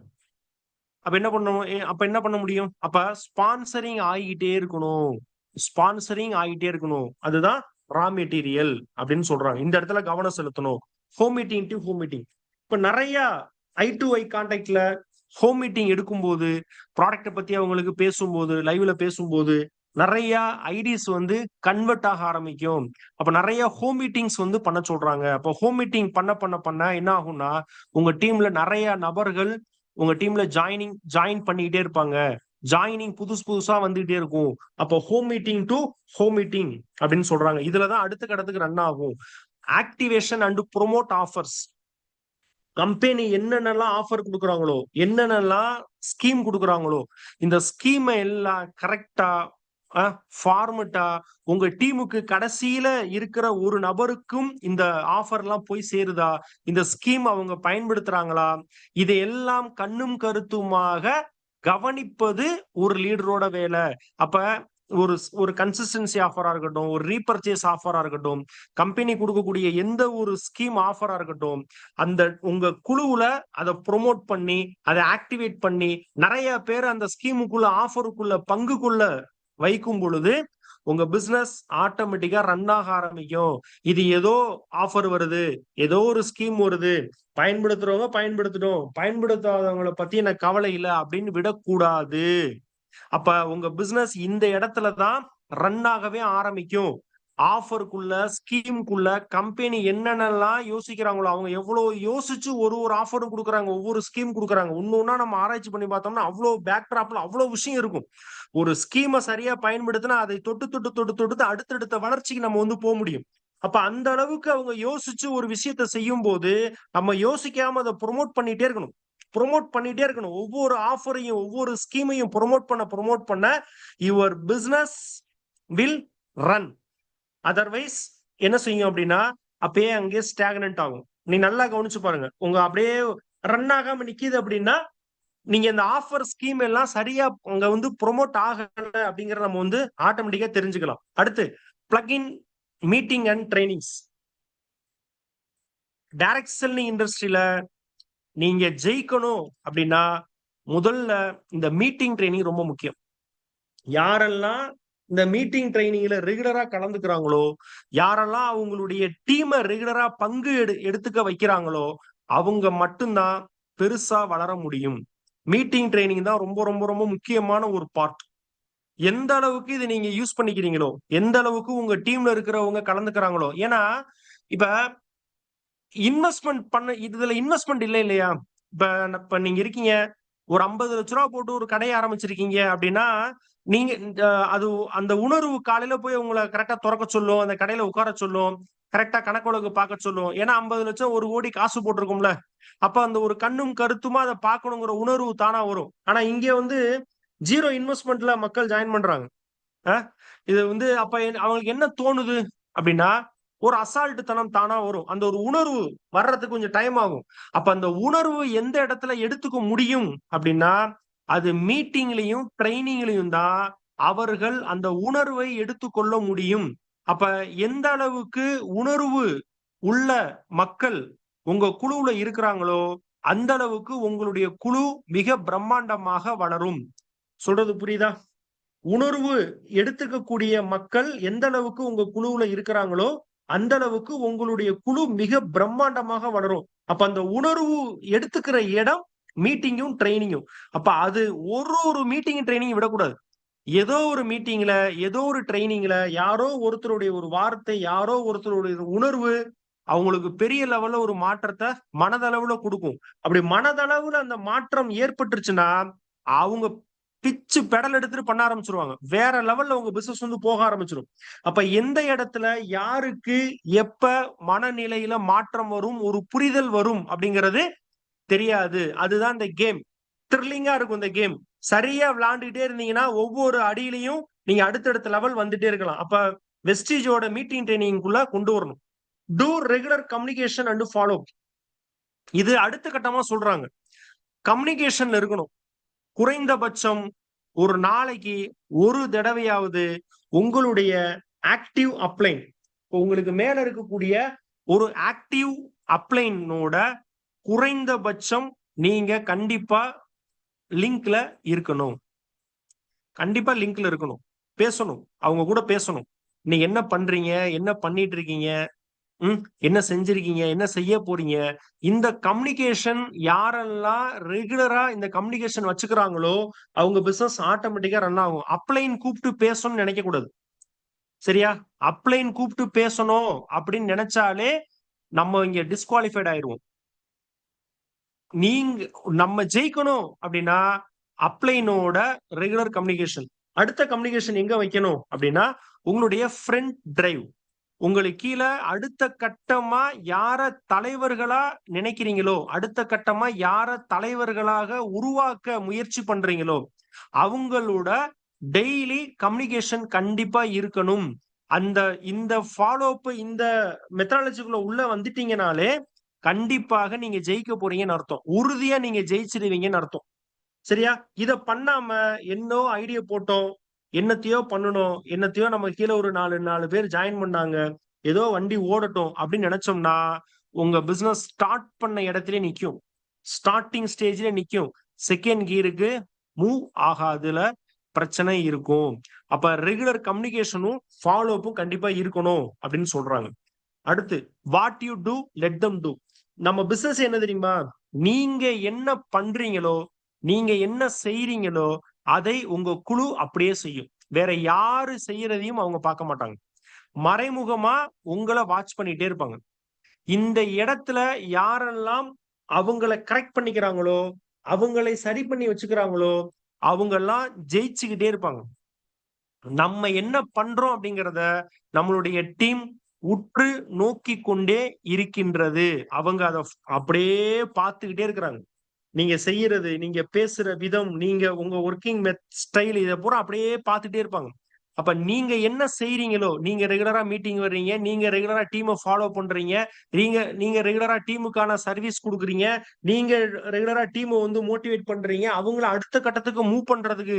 அப்ப என்ன பண்ண முடியும்? அப்ப ஸ்பான்சரிங் ஆகிட்டே இருக்கணும். ஸ்பான்சரிங் ஆகிட்டே இருக்கணும். அதுதான் ரா மெட்டீரியல் அப்படின்னு சொல்றாங்க. இந்த இடத்துல கவனம் செலுத்தணும். Home meeting to home meeting. இப்ப நெறைய ஐ டு ஐ கான்டாக்ட்ல ஹோம் மீட்டிங் எடுக்கும்போது, ப்ராடக்ட்ட பத்தி அவங்களுக்கு பேசும்போது, லைவ்ல பேசும்போது, நெறைய ஐடிஸ் வந்து கன்வெர்ட் ஆக ஆரம்பிக்கும். அப்ப நெறைய ஹோம் மீட்டிங்ஸ் வந்து பண்ண சொல்றாங்க. அப்ப ஹோம் மீட்டிங் பண்ண என்ன ஆகும்னா, உங்க டீம்ல நெறைய நபர்கள் உங்க டீம்ல ஜாயின் பண்ணிக்கிட்டே இருப்பாங்க. ஜாயினிங் புதுசா வந்துகிட்டே இருக்கும். அப்போ home meeting to home meeting அப்படின்னு சொல்றாங்க. இதுல தான் அடுத்த கட்டத்துக்கு ரன் ஆகும். Activation and promote offers. Company என்னென்னலாம் ஆஃபர் குடுக்குறாங்களோ, என்னென்னலாம் ஸ்கீம் குடுக்குறாங்களோ, இந்த ஸ்கீம எல்லாம் கரெக்ட்டா ஃபார்மட்டா உங்க டீமுக்கு கடைசியில இருக்கிற ஒரு நபருக்கும் இந்த ஆஃபர்லாம் போய் சேருதா? இந்த ஸ்கீம் அவங்க பயன்படுத்துறாங்களா? இதையெல்லாம் கண்ணும் கருத்துமாக கவனிப்பது ஒரு லீடரோட வேல. அப்ப ஒரு ஒரு கன்சிஸ்டன்சி ஆஃபரா இருக்கட்டும், ஒரு ரீபர்ச்சேஸ் ஆஃபரா இருக்கட்டும், கம்பெனி குடுக்கக்கூடிய எந்த ஒரு ஸ்கீம் ஆஃபரா இருக்கட்டும், அந்த உங்க குழுவுல அத புரமோட் பண்ணி, அத ஆக்டிவேட் பண்ணி, நெறைய பேர் அந்த ஸ்கீமுக்குள்ள, ஆஃபருக்குள்ள, பங்குக்குள்ள வைக்கும் பொழுது, உங்க பிசினஸ் ஆட்டோமேட்டிக்கா ரன் ஆக ஆரம்பிக்கும். இது ஏதோ ஆஃபர் வருது, ஏதோ ஒரு ஸ்கீம் வருது, பயன்படுத்துறவங்க பயன்படுத்தட்டும், பயன்படுத்தாதவங்கள பத்தி எனக்கு கவலை இல்ல அப்படின்னு விடக்கூடாது. அப்ப உங்க பிசினஸ் இந்த இடத்துல தான் ரன் ஆகவே ஆரம்பிக்கும். ஆஃபருக்குள்ள, ஸ்கீம்க்குள்ள கம்பெனி என்னென்னலாம் யோசிக்கிறாங்களோ, அவங்க எவ்வளவு யோசிச்சு ஒரு ஆஃபரும் குடுக்குறாங்க, ஒவ்வொரு ஸ்கீம் குடுக்குறாங்க. ஒண்ணு நம்ம ஆராய்ச்சி பண்ணி பார்த்தோம்னா, அவ்ளோ பேக் ட்ராப்ல அவ்ளோ விஷயம் இருக்கும். ஒரு ஸ்கீம சரியா பயன்படுத்தினா, அதை தொட்டு அடுத்தடுத்த வளர்ச்சிக்கு நம்ம வந்து முடியும். அப்ப அந்த அளவுக்கு அவங்க யோசிச்சு ஒரு விஷயத்த செய்யும்போது, நம்ம யோசிக்காம அத புரமோட் பண்ணிட்டே இருக்கணும். புரமோட் பண்ணிட்டே இருக்கணும். ஒவ்வொரு ஆஃபரையும், ஒவ்வொரு ஸ்கீமையும் புரமோட் பண்ண your business will run. Otherwise என்ன செய்யும் அப்படின்னா, அப்பயே அங்கேயே ஸ்டாக்னன்ட் ஆகும். நீ நல்லா கவனிச்சு பாருங்க. உங்க அப்படியே ரன் ஆகாம நிக்குது அப்படின்னா, நீங்க இந்த ஆஃபர் ஸ்கீம் எல்லாம் சரியா அங்க வந்து புரமோட் ஆகல அப்படிங்கிறத நம்ம வந்து ஆட்டோமேட்டிக்கா தெரிஞ்சுக்கலாம். அடுத்து plug-in meeting and trainings. Direct selling இண்டஸ்ட்ரியில நீங்க ஜெயிக்கணும் அப்படின்னா, முதல்ல இந்த மீட்டிங் ட்ரெய்னிங் ரொம்ப முக்கியம். யாரெல்லாம் இந்த மீட்டிங் ட்ரெய்னிங்ல ரெகுலரா கலந்துக்கிறாங்களோ, யாரெல்லாம் அவங்களுடைய டீம ரெகுலரா பங்கு எடுத்துக்க வைக்கிறாங்களோ, அவங்க மட்டும் தான் பெருசா வளர முடியும். மீட்டிங் ட்ரெய்னிங் தான் ரொம்ப ரொம்ப ரொம்ப முக்கியமான ஒரு பார்ட். எந்த அளவுக்கு இத நீங்க யூஸ் பண்ணிக்கிறீங்களோ, எந்த அளவுக்கு உங்க டீம்ல இருக்கிறவங்க கலந்துக்கிறாங்களோ, ஏன்னா இப்ப இதுல இன்வெஸ்ட்மென்ட் இல்லையா? இப்ப இப்ப நீங்க இருக்கீங்க. ஒரு ரூ. 50,00,000 போட்டு ஒரு கடைய ஆரம்பிச்சிருக்கீங்க அப்படின்னா, நீங்க அது அந்த உணர்வு காலையில போய் உங்கள கரெக்ட்டா தொறக்க சொல்லும். அந்த கடையில உட்கார சொல்லும். கரெக்ட்டா கணக்கு வழக்கு பார்க்க சொல்லும். ஏன்னா 50,00,000 1,00,00,000 காசு போட்டிருக்கோம்ல. அப்ப அந்த ஒரு கண்ணும் கருத்துமா அத பார்க்கணுங்கிற உணர்வு தானா வரும். ஆனா இங்க வந்து 0 இன்வெஸ்ட்மென்ட்ல மக்கள் ஜாயின் பண்றாங்க. அ இது வந்து அப்ப அவங்களுக்கு என்ன தோணுது அப்படின்னா, ஒரு அசால்ட் தனம் தானா வரும். அந்த ஒரு உணர்வு வர்றதுக்கு கொஞ்சம் டைம் ஆகும். அப்ப அந்த உணர்வு எந்த இடத்துல எடுத்துக்க முடியும் அப்படின்னா, அது மீட்டிங்லயும், ட்ரெய்னிங்லயும் தான் அவர்கள் அந்த உணர்வை எடுத்துக்கொள்ள முடியும். அப்ப எந்த அளவுக்கு உணர்வு உள்ள மக்கள் உங்க குழுவுல இருக்கிறாங்களோ, அந்த அளவுக்கு உங்களுடைய குழு மிக பிரம்மாண்டமாக வளரும். சொல்றது புரியுதா? உணர்வு எடுத்துக்கக்கூடிய மக்கள் எந்த அளவுக்கு உங்க குழுவுல இருக்கிறாங்களோ, அந்த அளவுக்கு உங்களுடைய குழு மிக பிரம்மாண்டமாக வளரும். அப்ப அந்த உணர்வு எடுத்துக்கிற இடம் மீட்டிங்கும், ட்ரெய்னிங்கும். அப்ப அது ஒரு மீட்டிங், ட்ரெய்னிங் விடக்கூடாது. ஏதோ ஒரு மீட்டிங்ல, ஏதோ ஒரு ட்ரெய்னிங்ல யாரோ ஒருத்தருடைய ஒரு வார்த்தை, யாரோ ஒருத்தருடைய உணர்வு அவங்களுக்கு பெரிய லெவல்ல ஒரு மாற்றத்த மனதளவுல குடுக்கும். அப்படி மனதளவுல அந்த மாற்றம் ஏற்பட்டுருச்சுன்னா, அவங்க பிச்சு பெடல் எடுத்துட்டு பண்ண ஆரம்பிச்சுருவாங்க. வேற லெவல்ல உங்க பிசினஸ் வந்து போக ஆரம்பிச்சுரும். அப்ப எந்த இடத்துல யாருக்கு எப்ப மனநிலையில மாற்றம் வரும், ஒரு புரிதல் வரும் அப்படிங்கிறது தெரியாது. அதுதான் இந்த கேம். த்ரில்லிங்கா இருக்கும் இந்த கேம். சரியா விளையாண்டுட்டே இருந்தீங்கன்னா, ஒவ்வொரு அடியிலயும் நீங்க அடுத்தடுத்த லெவல் வந்துட்டே இருக்கலாம். அப்ப வெஸ்டீஜோட மீட்டிங் ட்ரெய்னிங்குள்ள கொண்டு வரணும். Do regular communication and follow. இது அடுத்த கட்டமா சொல்றாங்க. கம்யூனிகேஷன்ல இருக்கணும். குறைந்தபட்சம் ஒரு நாளைக்கு ஒரு தடவையாவது உங்களுடைய ஆக்டிவ் அப்ளைன், உங்களுக்கு மேல இருக்கக்கூடிய ஒரு ஆக்டிவ் அப்ளைனோட குறைந்தபட்சம் நீங்க கண்டிப்பா லிங்க்ல இருக்கணும். கண்டிப்பா லிங்க்ல இருக்கணும். பேசணும். அவங்க கூட பேசணும். நீங்க என்ன பண்றீங்க? என்ன பண்ணிட்டு இருக்கீங்க? என்ன செஞ்சிருக்கீங்க? என்ன செய்ய போறீங்க? இந்த கம்யூனிகேஷன் யாரெல்லாம் ரெகுலரா இந்த கம்யூனிகேஷன் வச்சுக்கிறாங்களோ, அவங்க பிசினஸ் ஆட்டோமேட்டிக்கா ரன் ஆகும். அப்ளைன் கூப்பிட்டு பேசணும்னு நினைக்க கூடாது. சரியா? அப்ளைன் கூப்பிட்டு பேசணும் அப்படின்னு நினைச்சாலே நம்ம இங்க டிஸ்குவாலிஃபைட் ஆயிருவோம். நீங்க நம்ம ஜெயிக்கணும் அப்படின்னா அப்ளைனோட ரெகுலர் கம்யூனிகேஷன். அடுத்த கம்யூனிகேஷன் எங்க வைக்கணும் அப்படின்னா உங்களுடைய ஃப்ரண்ட் டிரைவ். உங்களுக்கு கீழே அடுத்த கட்டமா யார தலைவர்களா நினைக்கிறீங்களோ, அடுத்த கட்டமா யார தலைவர்களாக உருவாக்க முயற்சி பண்றீங்களோ அவங்களோட டெய்லி கம்யூனிகேஷன் கண்டிப்பா இருக்கணும். அந்த இந்த ஃபாலோ அப் இந்த மெத்தடாலஜிக்குள்ள உள்ள வந்துட்டீங்கனாலே கண்டிப்பாக நீங்க ஜெயிக்க போறீங்கன்னு அர்த்தம். உறுதியா நீங்க ஜெயிச்சிடுவீங்கன்னு அர்த்தம். சரியா? இத பண்ணாம என்னோ ஐடியா போட்டோம், என்னத்தையோ பண்ணணும், என்னத்தையோ நம்ம கீழ ஒரு 4 பேர் ஜாயின் பண்ணாங்க, ஏதோ வண்டி ஓடட்டும் அப்படின்னு நினைச்சோம்னா, உங்க பிசினஸ் ஸ்டார்ட் பண்ண இடத்திலே நிக்கும். ஸ்டார்ட்டிங் ஸ்டேஜ்ல நிக்கும். செகண்ட் கியருக்கு மூவ் ஆகாதுல பிரச்சனை இருக்கும். அப்ப ரெகுலர் கம்யூனிகேஷனும் ஃபாலோ அப்பும் கண்டிப்பா இருக்கணும் அப்படின்னு சொல்றாங்க. அடுத்து what you do let them do. நம்ம பிசினஸ் என்ன தெரியுமா? நீங்க என்ன பண்றீங்களோ, நீங்க என்ன செய்றீங்களோ அதை உங்க குழு அப்படியே செய்யும். வேற யாரு செய்யறதையும் அவங்க பார்க்க மாட்டாங்க. மறைமுகமா உங்களை வாட்ச் பண்ணிட்டே இருப்பாங்க. இந்த இடத்துல யாரெல்லாம் அவங்கள கரெக்ட் பண்ணிக்கிறாங்களோ, அவங்களை சரி பண்ணி வச்சுக்கிறாங்களோ, அவங்க எல்லாம் ஜெயிச்சுக்கிட்டே இருப்பாங்க. நம்ம என்ன பண்றோம் அப்படிங்கிறத நம்மளுடைய டீம் உற்று நோக்கி கொண்டே இருக்கின்றது. அவங்க அத அப்படியே பார்த்துக்கிட்டே இருக்கிறாங்க. நீங்க செய்யறது, நீங்க பேசுற விதம், நீங்க உங்க ஒர்க்கிங் ஸ்டைல் இத பூரா அப்படியே பார்த்துட்டே இருப்பாங்க. அப்ப நீங்க என்ன செய்றீங்களோ, நீங்க ரெகுலரா மீட்டிங் வர்றீங்க, நீங்க ரெகுலரா டீம ஃபாலோ பண்றீங்க, நீங்க நீங்க ரெகுலரா டீமுக்கான சர்வீஸ் குடுக்குறீங்க, நீங்க ரெகுலரா டீம வந்து மோட்டிவேட் பண்றீங்க, அவங்கள அடுத்த கட்டத்துக்கு மூவ் பண்றதுக்கு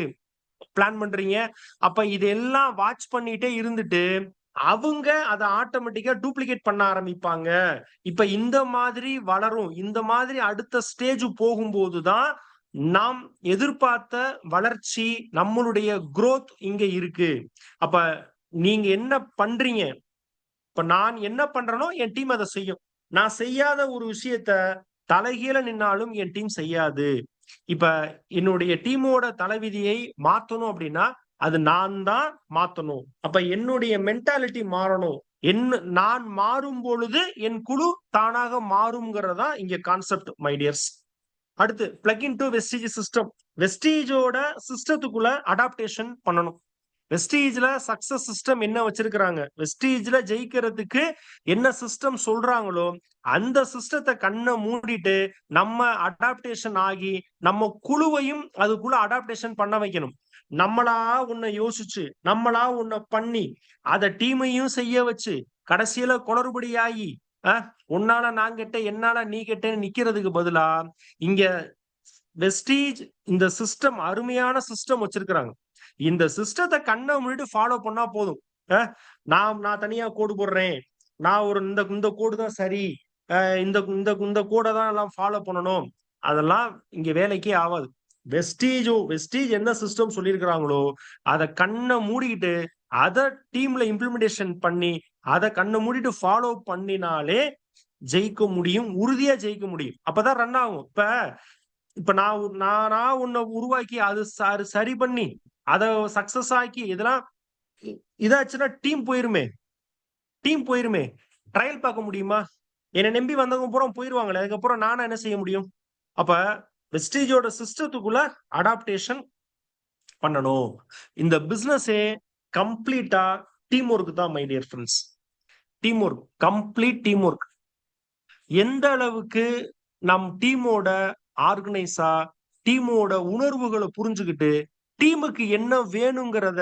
பிளான் பண்றீங்க. அப்ப இதெல்லாம் வாட்ச் பண்ணிட்டே இருந்துட்டு, அவங்க அத ஆட்டோமேட்டிக்கா டூப்ளிகேட் பண்ண ஆரம்பிப்பாங்க. இப்ப இந்த மாதிரி வளரும். இந்த மாதிரி அடுத்த ஸ்டேஜ் போகும்போது தான், நாம் எதிர்பார்த்த வளர்ச்சி, நம்மளுடைய குரோத் இங்க இருக்கு. அப்ப நீங்க என்ன பண்றீங்க? இப்ப நான் என்ன பண்றேனோ, என் டீம் அத செய்யும். நான் செய்யாத ஒரு விஷயத்த தலைகீழ நின்னாலும் என் டீம் செய்யாது. இப்ப என்னுடைய டீமோட தலைவிதியை மாத்தணும் அப்படின்னா, அது நான் தான் மாத்தணும். அப்ப என்னுடைய மென்டாலிட்டி மாறணும். நான் மாறும் பொழுது என் குழு தானாக மாறும்ங்கிறது தான் இங்க கான்செப்ட் மை டியர்ஸ். அடுத்து பிளக் இன்டு வெஸ்டீஜ் சிஸ்டம். வெஸ்டீஜோட சிஸ்டத்துக்குள்ள அடாப்டேஷன் பண்ணணும். வெஸ்டீஜ்ல சக்சஸ் சிஸ்டம் என்ன வச்சிருக்கிறாங்க, வெஸ்டீஜ்ல ஜெயிக்கிறதுக்கு என்ன சிஸ்டம் சொல்றாங்களோ அந்த சிஸ்டத்தை கண்ணை மூடிட்டு நம்ம அடாப்டேஷன் ஆகி நம்ம குழுவையும் அதுக்குள்ள அடாப்டேஷன் பண்ண வைக்கணும். நம்மளா உன்னை யோசிச்சு நம்மளா உன்னை பண்ணி அத டீமையும் செய்ய வச்சு கடைசியில குளறுபடி ஆகி உன்னால நான் கெட்ட என்னால நீ கெட்டேன்னு நிக்கிறதுக்கு பதிலா இங்க வெஸ்டீஜ் இந்த சிஸ்டம் அருமையான சிஸ்டம் வச்சிருக்கிறாங்க. இந்த சிஸ்டத்தை கண்ணை மூடிட்டு ஃபாலோ பண்ணா போதும். நான் தனியா கோடு போடுறேன், நான் ஒரு இந்த கோடு தான் சரி, இந்த இந்த இந்த கோடை தான் எல்லாம் ஃபாலோ பண்ணணும், அதெல்லாம் இங்க வேலைக்கே ஆகாது. வெஸ்டீஜ் என்ன சிஸ்டம் சொல்லியிருக்கிறாங்களோ அதை கண்ணை மூடிக்கிட்டு அதை டீம்ல இம்ப்ளிமெண்டேஷன் பண்ணி அதை கண்ணை மூடிட்டு ஃபாலோ பண்ணினாலே ஜெயிக்க முடியும். உறுதியா ஜெயிக்க முடியும். அப்பதான் ரன் ஆகும். இப்ப நானா உன்னை உருவாக்கி அது சரி பண்ணி அத சக்சஸ் ஆக்கி இதெல்லாம் இதாச்சுன்னா டீம் போயிருமே. ட்ரையல் பார்க்க முடியுமா? என்னை நம்பி வந்தவங்க பூரா போயிருவாங்களே, அதுக்கப்புறம் நானா என்ன செய்ய முடியும்? அப்ப வெஸ்டீஜோட சிஸ்டத்துக்குள்ள அடாப்டேஷன் பண்ணணும். இந்த பிசினஸே கம்ப்ளீட்டா டீம் ஒர்க் தான் my dear friends. Team work, complete team work. எந்த அளவுக்கு நம் டீமோட ஆர்கனைஸா டீமோட உணர்வுகளை புரிஞ்சுக்கிட்டு டீமுக்கு என்ன வேணுங்கிறத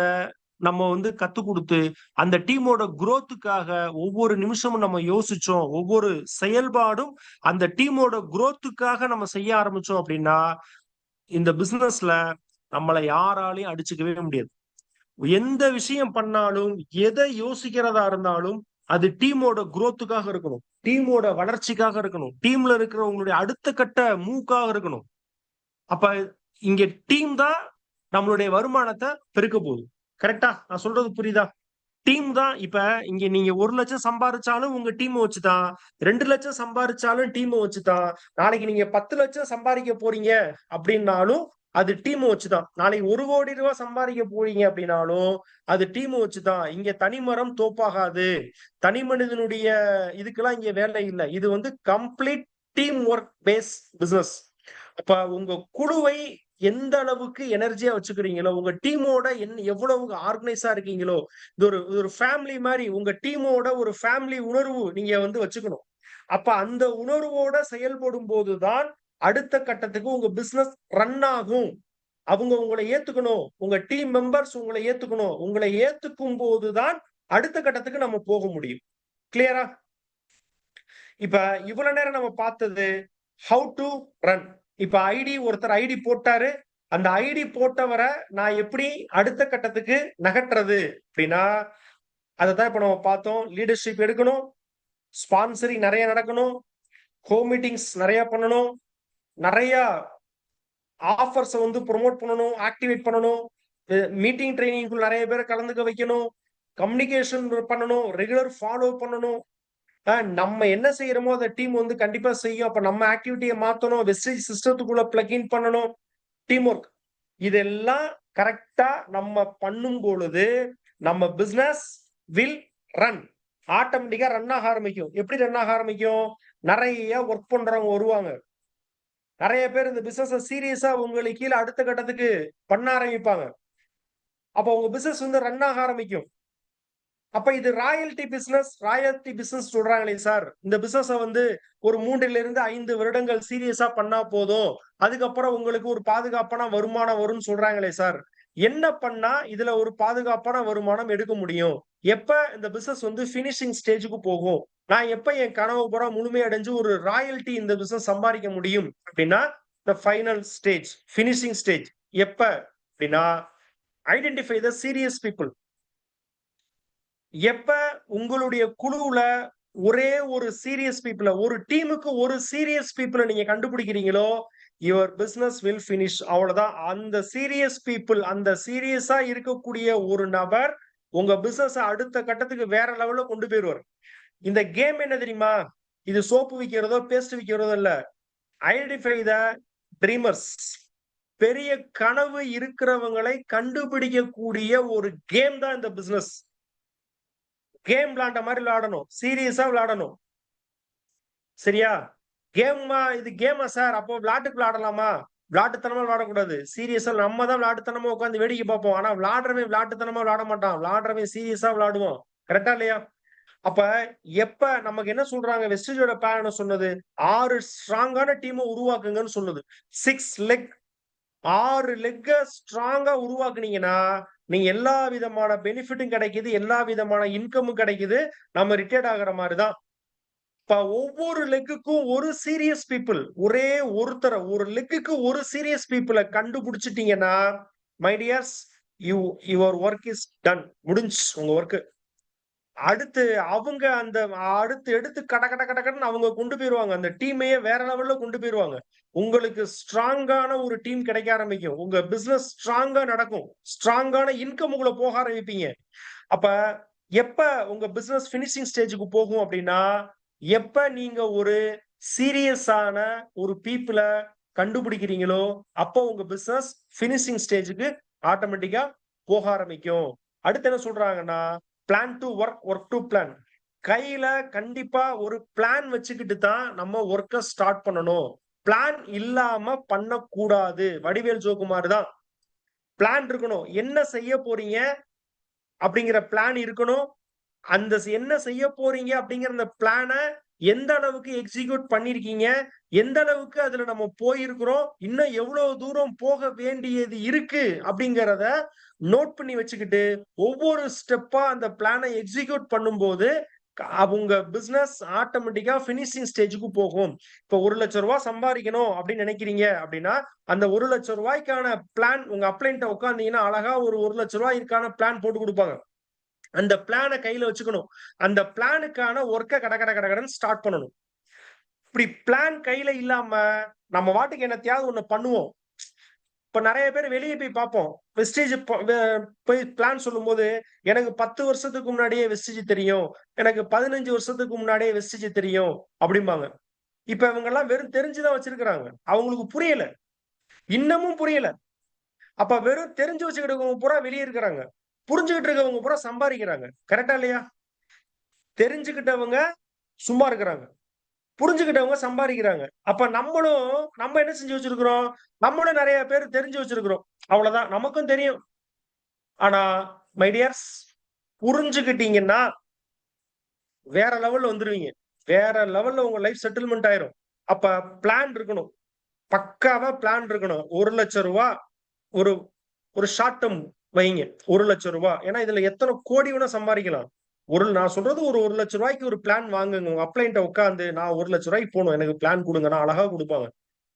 நம்ம வந்து கத்து கொடுத்து அந்த டீமோட குரோத்துக்காக ஒவ்வொரு நிமிஷமும் நம்ம யோசிச்சோம், ஒவ்வொரு செயல்பாடும் அந்த டீமோட குரோத்துக்காக நம்ம செய்ய ஆரம்பிச்சோம் அப்படின்னா இந்த பிசினஸ்ல நம்மளை யாராலையும் அடிச்சுக்கவே முடியாது. எந்த விஷயம் பண்ணாலும், எதை யோசிக்கிறதா இருந்தாலும் அது டீமோட குரோத்துக்காக இருக்கணும், டீமோட வளர்ச்சிக்காக இருக்கணும், டீம்ல இருக்கிறவங்களுடைய அடுத்த கட்ட மூவ்க்காக இருக்கணும். அப்ப இங்க டீம் தான் நம்மளுடைய வருமானத்தை பெருக்க போகுது. கரெக்டா? நான் சொல்றது புரியுதா? டீம் தான். இப்ப இங்க நீங்க 1,00,000 சம்பாரிச்சாலும் உங்க டீம் வச்சுதான், 2,00,000 சம்பாரிச்சாலும் டீம் வச்சுதான், நாளைக்கு நீங்க 10,00,000 சம்பாதிக்க போறீங்க அப்படின்னாலும் அது டீம் வச்சுதான், நாளைக்கு 1,00,00,000 ரூபாய் சம்பாதிக்க போறீங்க அப்படின்னாலும் அது டீம் வச்சுதான். இங்க தனிமரம் தோப்பாகாது. தனி மனிதனுடைய இதுக்கெல்லாம் இங்க வேலை இல்லை. இது வந்து complete team work base business. அப்ப உங்க குழுவை எந்த அளவுக்கு எனர்ஜியா வச்சுக்கிறீங்களோ, உங்க டீமோட எவ்வளவு ஆர்கனைஸா இருக்கீங்களோ, இது ஒரு ஒரு ஃபேமிலி மாரி உங்க டீமோட ஒரு ஃபேமிலி உணர்வு நீங்க வந்து வச்சுக்கணும். அப்ப அந்த உணர்வோட செயல்படும் போதுதான் அடுத்த கட்டத்துக்கு உங்க பிசினஸ் ரன் ஆகும். அவங்க உங்களை ஏத்துக்கணும். உங்க டீம் மெம்பர்ஸ் உங்களை ஏத்துக்கணும். உங்களை ஏத்துக்கும் போதுதான் அடுத்த கட்டத்துக்கு நம்ம போக முடியும். கிளியரா? இப்ப இவ்வளவு நேரம் நம்ம பார்த்தது ஹவ் டு ரன். இப்ப ஒருத்தர் ஐடி போட்டாரு. அந்த ஐடி போட்டவரை நான் எப்படி அடுத்த கட்டத்துக்கு நகர்றது அப்படின்னா, அதத்தான் இப்ப நம்ம பார்த்தோம். லீடர்ஷிப் எடுக்கணும், ஸ்பான்சரிங் நிறைய நடக்கணும், கோ மீட்டிங்ஸ் நிறைய பண்ணணும், நிறைய ஆஃபர்ஸ் வந்து ப்ரொமோட் பண்ணணும், ஆக்டிவேட் பண்ணணும், மீட்டிங் ட்ரைனிங் நிறைய பேரை கலந்துக்க வைக்கணும், கம்யூனிகேஷன் பண்ணணும், ரெகுலர் ஃபாலோ பண்ணணும். நம்ம என்ன செய்யறோமோ அதை டீம் வந்து கண்டிப்பா செய்யும். அப்ப நம்ம ஆக்டிவிட்டியை மாத்தணும், வெஸ்டேஜ் சிஸ்டத்துக்குள்ள பிளக்இன் பண்ணணும், டீம் ஒர்க். இதெல்லாம் கரெக்டா நம்ம பண்ணும் பொழுது நம்ம பிசினஸ் வில் ரன். ஆட்டோமேட்டிக்கா ரன் ஆக ஆரம்பிக்கும். எப்படி ரன் ஆக ஆரம்பிக்கும்? நிறைய ஒர்க் பண்றவங்க வருவாங்க. நிறைய பேர் இந்த பிசினஸ் சீரியஸா உங்களுக்கு கீழே அடுத்த கட்டத்துக்கு பண்ண ஆரம்பிப்பாங்க. அப்ப உங்க பிசினஸ் வந்து ரன் ஆக ஆரம்பிக்கும். அப்ப இது ராயல்டி பிசினஸ் சொல்றாங்களே சார், இந்த பிசினஸ் வந்து ஒரு 3 to 5 வருடங்கள் சீரியஸா பண்ணா போதும், அதுக்கப்புறம் உங்களுக்கு ஒரு பாதுகாப்பான வருமானம் வரும்னு சொல்றாங்களே சார், என்ன பண்ணா இதுல ஒரு பாதுகாப்பான வருமானம் எடுக்க முடியும்? எப்ப இந்த பிசினஸ் வந்து பினிஷிங் ஸ்டேஜுக்கு போகும்? நான் எப்ப என் கனவு பூரா முழுமையடைஞ்சு ஒரு ராயல்டி இந்த பிசினஸ் சம்பாதிக்க முடியும் அப்படின்னா, the final stage, finishing stage. எப்ப அப்படின்னா, ஐடென்டிஃபை த சீரியஸ் பீப்புள். எப்ப உங்களுடைய குழுவுல ஒரே ஒரு சீரியஸ் பீப்புள, ஒரு டீமுக்கு ஒரு சீரியஸ் பீப்புள நீங்க கண்டுபிடிக்கிறீங்களோ, யுவர் பிசினஸ் வில் பினிஷ். அவ்வளவுதான். அந்த சீரியஸ் பீப்புள், அந்த சீரியஸா இருக்கக்கூடிய ஒரு நபர் உங்க பிசினஸ் அடுத்த கட்டத்துக்கு வேற லெவல்ல கொண்டு போயிருவார். இந்த கேம் என்ன தெரியுமா? இது சோப்பு விக்கிறதோ பேஸ்ட் விக்கிறதோ இல்ல. Identify the dreamers. பெரிய கனவு இருக்கிறவங்களை கண்டுபிடிக்கக்கூடிய ஒரு கேம் தான் இந்த பிசினஸ். கேம் விளையாண்ட மாதிரி விளையாடணும், சீரியஸா விளையாடணும். சரியா? கேமா இது கேமா சார்? அப்போ விளையாட்டுக்கு விளையாடலாமா? விளையாட்டுத்தனமா விளையாடக்கூடாது. சீரியஸா நம்ம தான் விளையாட்டுத்தனமா உட்காந்து வேடிக்கை பார்ப்போம். ஆனா விளையாடுறவன் விளையாட்டுத்தனமா விளையாட மாட்டான். விளையாடுறவன் சீரியஸா விளையாடுவோம். கரெக்டா இல்லையா? அப்ப எப்ப நமக்கு என்ன சொல்றாங்க? வெஸ்டேஜோட பிளான் சொன்னது 6 ஸ்ட்ராங்கான டீமை உருவாக்குங்கன்னு சொல்லுது. 6 லெக், 6 லெக்க ஸ்ட்ராங்கா உருவாக்குனீங்கன்னா நீங்க எல்லா விதமான பெனிஃபிட்டும் கிடைக்குது, எல்லா விதமான இன்கமும் கிடைக்குது. நம்ம ரிட்டையர்ட் ஆகுற மாதிரிதான். இப்ப ஒவ்வொரு லெக்குக்கும் ஒரு சீரியஸ் பீப்புள், ஒரே ஒருத்தர ஒரு லெக்குக்கு ஒரு சீரியஸ் பீப்புளை கண்டுபிடிச்சிட்டீங்கன்னா, my dears, your work is done. முடிஞ்சு உங்க ஒர்க். அடுத்து அவங்க அந்த அடுத்து எடுத்து கட கட கடன்னு அவங்க கொண்டு போயிருவாங்க. அந்த டீமையே வேற லெவல்ல கொண்டு போயிருவாங்க. உங்களுக்கு ஸ்ட்ராங்கான ஒரு டீம் கிடைக்க ஆரம்பிக்கும். உங்க பிசினஸ் ஸ்ட்ராங்கா நடக்கும். ஸ்ட்ராங்கான இன்கம் உங்களை போக ஆரம்பிப்பீங்க. அப்ப எப்ப உங்க பிசினஸ் பினிஷிங் ஸ்டேஜுக்கு போகும் அப்படின்னா, எப்ப நீங்க ஒரு சீரியஸான ஒரு பீப்புள கண்டுபிடிக்கிறீங்களோ, அப்போ உங்க பிசினஸ் பினிஷிங் ஸ்டேஜுக்கு ஆட்டோமேட்டிக்கா போக ஆரம்பிக்கும். அடுத்து என்ன சொல்றாங்கன்னா, plan to work, work to plan. கையில கண்டிப்பா ஒரு பிளான் வச்சுக்கிட்டு தான் நம்ம ஒர்க்க ஸ்டார்ட் பண்ணணும். பிளான் இல்லாம பண்ணக்கூடாது. வடிவேல் ஜோக்கு மாதிரிதான். பிளான் இருக்கணும். என்ன செய்ய போறீங்க அப்படிங்கிற பிளான் இருக்கணும். அந்த என்ன செய்ய போறீங்க அப்படிங்கிற அந்த பிளான எந்த அளவுக்கு எக்ஸிக்யூட் பண்ணிருக்கீங்க, எந்த அளவுக்கு அதுல நம்ம போயிருக்கிறோம், இன்னும் எவ்வளவு தூரம் போக வேண்டியது இருக்கு அப்படிங்கிறத நோட் பண்ணி வச்சுக்கிட்டு ஒவ்வொரு ஸ்டெப்பா அந்த பிளானை எக்ஸிக்யூட் பண்ணும்போது அவங்க பிசினஸ் ஆட்டோமேட்டிக்கா பினிஷிங் ஸ்டேஜுக்கு போகும். இப்ப 1,00,000 ரூபாய் சம்பாதிக்கணும் அப்படின்னு நினைக்கிறீங்க அப்படின்னா, அந்த 1,00,000 ரூபாய்க்கான பிளான் உங்க அப்ளைன்ட்ட உட்கார்ந்தீங்கன்னா அழகா ஒரு 1,00,000 ரூபாய்க்கான பிளான் போட்டு கொடுப்பாங்க. அந்த பிளான கையில வச்சுக்கணும். அந்த பிளானுக்கான ஒர்க்க கட கட கடன்னு ஸ்டார்ட் பண்ணணும். இப்படி பிளான் கையில இல்லாம நம்ம வாட்டுக்கு என்னத்தையாவது ஒண்ணு பண்ணுவோம். இப்ப நெறைய பேர் வெளிய போய் பார்ப்போம். வெஸ்டேஜ் போய் பிளான் சொல்லும்போது, எனக்கு 10 வருஷத்துக்கு முன்னாடியே வெஸ்டேஜ் தெரியும். எனக்கு 15 வருஷத்துக்கு முன்னாடியே வெஸ்டேஜ் தெரியும் அப்படிம்பாங்க. இப்ப இவங்கலாம் வெறும் தெரிஞ்சு தான் வச்சிருக்காங்க. அவங்களுக்கு புரியல. இன்னமும் புரியல. அப்ப வெறும் தெரிஞ்சு வச்சுக்கிட்டு இருக்கவங்க பூரா வெளிய இருக்கிறாங்க. புரிஞ்சுகிட்டு இருக்கவங்க பூரா சம்பாரிக்கிறாங்க. கரெக்ட்டா இல்லையா? தெரிஞ்சுக்கிட்டவங்க சும்மா இருக்கிறாங்க. புரிஞ்சுகிட்டவங்க சம்பாரிக்கிறாங்க. அப்ப நம்ம என்ன செஞ்சு வச்சிருக்கிறோம்? நம்மளும் நெறைய பேர் தெரிஞ்சு வச்சிருக்கிறோம். அவ்வளவுதான். நமக்கும் தெரியும். ஆனா மை டியர்ஸ் புரிஞ்சுகிட்டீங்கன்னா, வேற லெவல்ல வந்துருவீங்க. வேற லெவல்ல உங்க லைஃப் செட்டில்மென்ட் ஆயிரும். அப்ப பிளான் இருக்கணும். பக்காவா பிளான் இருக்கணும். ரூ. 1,00,000 ஒரு ஒரு ஷார்ட் டெர்ம் வைங்க. ரூ. 1,00,000 ஏன்னா இதுல எத்தன கோடி வேணா சம்பாரிக்கலாம். நான் சொல்றது ஒரு ரூ. 1,00,000 ஒரு பிளான் வாங்குங்க. உங்க அப்ளைன்ட்ட உட்கார்ந்து நான் ரூ. 1,00,000 போணும். எனக்கு பிளான் குடுங்கன்னா அழகா குடுப்பாங்க.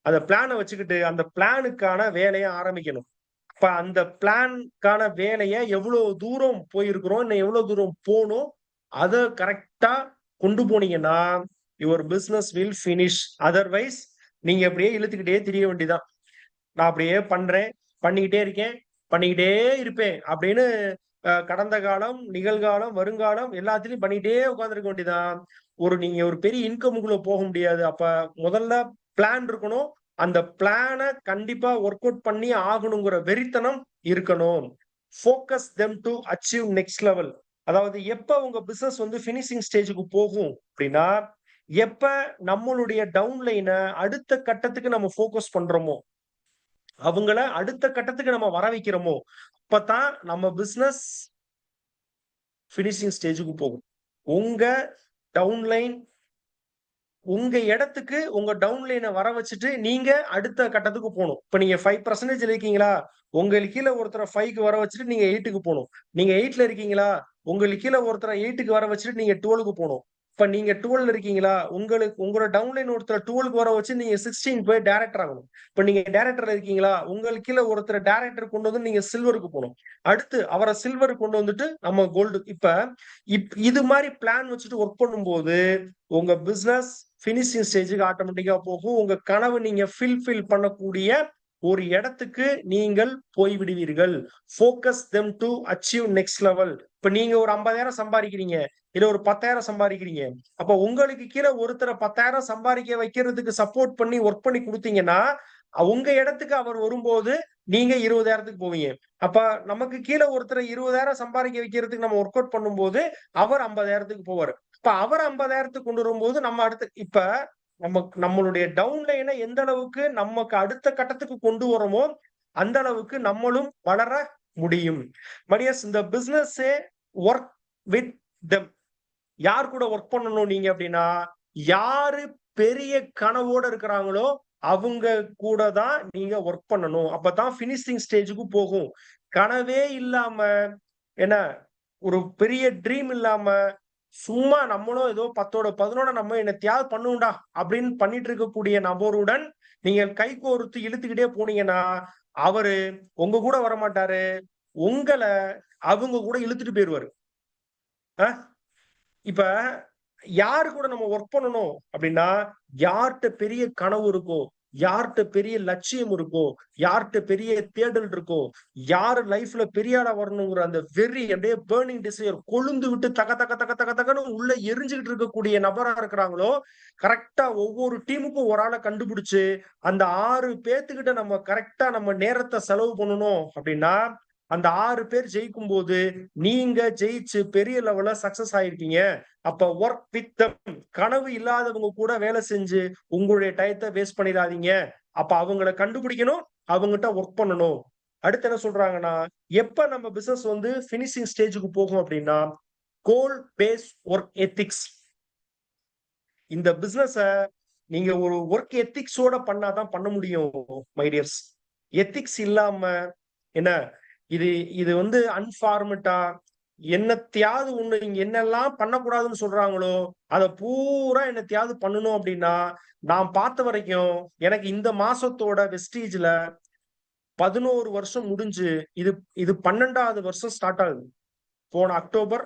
அந்த பிளான வச்சுக்கிட்டு அந்த பிளானுக்கான வேலைய ஆரம்பிக்கணும். அப்ப அந்த பிளான்க்கான வேலைய எவ்வளவு தூரம் போயிருக்கிறோம், இன்னும் எவ்வளவு தூரம் போணும், அத கரெக்ட்டா கொண்டு போனீங்கன்னா, your business will finish. Otherwise நீங்க அப்படியே இழுத்துக்கிட்டே திரிய வேண்டியதுதான். நான் அப்படியே பண்றேன், பண்ணிக்கிட்டே இருக்கேன், பண்ணிக்கிட்டே இருப்பேன் அப்படின்னு கடந்த காலம், நிகழ்காலம், வருங்காலம் எல்லாத்துலயும் பண்ணிட்டே உட்கார்ந்திருக்க வேண்டியதுதான். நீங்க ஒரு பெரிய இன்கம்க்குள்ள போக முடியாது. அப்ப முதல்ல பிளான் இருக்கணும். அந்த பிளான கண்டிப்பா வொர்க் அவுட் பண்ணி ஆகணுங்கிற வெறித்தனம் இருக்கணும். Focus them to achieve next level. அதாவது எப்ப உங்க பிசினஸ் வந்து பினிஷிங் ஸ்டேஜ்க்கு போகும் அப்படின்னா, எப்ப நம்மளுடைய டவுன்லைன அடுத்த கட்டத்துக்கு நம்ம ஃபோக்கஸ் பண்றோமோ, அவங்கள அடுத்த கட்டத்துக்கு நம்ம வர வைக்கிறோமோ, அப்பதான் நம்ம பிசினஸ் பினிஷிங் ஸ்டேஜ்க்கு போகும். உங்க டவுன்லைன் உங்க இடத்துக்கு உங்க டவுன்லைன வர வச்சுட்டு, நீங்க அடுத்த கட்டத்துக்கு போணும். இப்ப நீங்க 5% இருக்கீங்களா? உங்களுக்கு கீழ ஒருத்தர 5க்கு வர வச்சுட்டு நீங்க 8க்கு போணும். நீங்க 8ல இருக்கீங்களா? உங்களுக்கு கீழ ஒருத்தர 8க்கு வர வச்சுட்டு நீங்க 12க்கு போணும். இப்ப நீங்க 12ல இருக்கீங்களா? உங்களோட டவுன்லைன் ஒருத்தர 12க்கு வர வச்சு நீங்க 16 போய் டைரக்டர் ஆகணும். இப்ப நீங்க டைரக்டர்ல இருக்கீங்களா? உங்களுக்கு கீழ ஒருத்தர டைரக்டர் கொண்டு வந்து நீங்க சில்வருக்கு போணும். அடுத்து அவர சில்வருக்கு கொண்டு வந்துட்டு நம்ம கோல்டு. இது மாரி பிளான் வச்சுட்டு வொர்க் பண்ணும்போது, உங்க பிசினஸ் பினிஷிங் ஸ்டேஜ்க்கு ஆட்டோமேட்டிக்கா போகும். உங்க கனவு நீங்க ஃபில் பண்ணக்கூடிய ஒரு இடத்துக்கு நீங்கள் போய் விடுவீர்கள். Focus them to achieve next level. இப்ப நீங்க ஒரு 50,000 சம்பாதிக்கிறீங்க. இல்ல ஒரு 10,000 சம்பாதிக்கிறீங்க. அப்ப உங்களுக்கு கீழ ஒருத்தர 10,000 சம்பாதிக்க வைக்கிறதுக்கு சப்போர்ட் பண்ணி வொர்க் பண்ணி குடுத்தீங்கன்னா, உங்க இடத்துக்கு அவர் வரும்போது நீங்க 20,000க்கு போவீங்க. அப்ப நமக்கு கீழ ஒருத்தர 20,000 சம்பாதிக்க வைக்கிறதுக்கு நம்ம வொர்க் அவுட் பண்ணும்போது, அவர் 50,000க்கு போவாரு. இப்ப அவர் 50,000த்துக்கு கொண்டு வரும்போது நம்ம நம்மளுடைய டவுன்லைன எந்த அளவுக்கு நமக்கு அடுத்த கட்டத்துக்கு கொண்டு வரோமோ, அந்த அளவுக்கு நம்மளும் வளர முடியும். மடியர்ஸ் இந்த பிசினஸே வொர்க் வித் தெம். யார் கூட வொர்க் பண்ணணும் நீங்க அப்படின்னா, யாரு பெரிய கனவோட இருக்கிறாங்களோ, அவங்க கூட தான் நீங்க வொர்க் பண்ணணும். அப்பதான் பினிஷிங் ஸ்டேஜ்க்கு போகும். கனவே இல்லாம என்ன ஒரு பெரிய ட்ரீம் இல்லாம, சும்மா நம்மளும் ஏதோ 10ஓட 11 நம்ம என்னத்தையாவது பண்ணுவோம்டா அப்படின்னு பண்ணிட்டு இருக்கக்கூடிய நபருடன் நீங்க கைகோர்த்து இழுத்துக்கிட்டே போனீங்கன்னா, அவரு உங்க கூட வரமாட்டாரு. உங்கள அவங்க கூட இழுத்துட்டு போயிருவாரு. அ இப்ப யாரு கூட நம்ம வொர்க் பண்ணணும் அப்படின்னா, யார்ட்ட பெரிய கனவு இருக்கோ, யார்ட்ட பெரிய லட்சியம் இருக்கோ, யார்ட்ட பெரிய தேடல் இருக்கோ, யாரு லைஃப்ல பெரிய ஆளா வரணுங்கிற அந்த வெறி அப்படியே பர்னிங் டிசைர் கொழுந்து விட்டு தக தக தக தக தகன்னு உள்ள எரிஞ்சுகிட்டு இருக்கக்கூடிய நபரா இருக்கிறாங்களோ, கரெக்ட்டா ஒவ்வொரு டீமுக்கும் ஒரு ஆள கண்டுபிடிச்சு, அந்த 6 பேத்துக்கிட்ட நம்ம கரெக்ட்டா நம்ம நேரத்த செலவு பண்ணணும் அப்படின்னா, அந்த 6 பேர் ஜெயிக்கும்போது, நீங்க ஜெயிச்சு பெரிய லெவல்ல சக்சஸ் ஆயிருக்கீங்க. அப்ப வொர்க் வித் தெம். கனவு இல்லாதவங்க கூட வேலை செஞ்சு உங்களுடைய டயத்த வேஸ்ட் பண்ணிறாதீங்க. அப்ப அவங்கள கண்டுபிடிக்கணும். அவங்கட்ட வொர்க் பண்ணணும். அடுத்து என்ன சொல்றாங்கன்னா, எப்ப நம்ம பிசினஸ் வந்து பினிஷிங் ஸ்டேஜ்க்கு போகும் அப்படின்னா, கோல் பேஸ் வொர்க் எத்திக்ஸ். இந்த பிசினஸ நீங்க ஒரு ஒர்க் எத்திக்ஸோட பண்ணாதான் பண்ண முடியும் மைடியர்ஸ். எத்திக்ஸ் இல்லாம என்ன இது இது வந்து அன்பார்மட்டா என்னத்தையாவது ஒண்ணு நீங்க என்னெல்லாம் பண்ணக்கூடாதுன்னு சொல்றாங்களோ அத பூரா என்னத்தையாவது பண்ணணும் அப்படின்னா நான் பார்த்த வரைக்கும் எனக்கு இந்த மாசத்தோட வெஸ்டீஜ்ல 11 வருஷம் முடிஞ்சு இது இது 12வது வருஷம் ஸ்டார்ட் ஆகுது. போன அக்டோபர்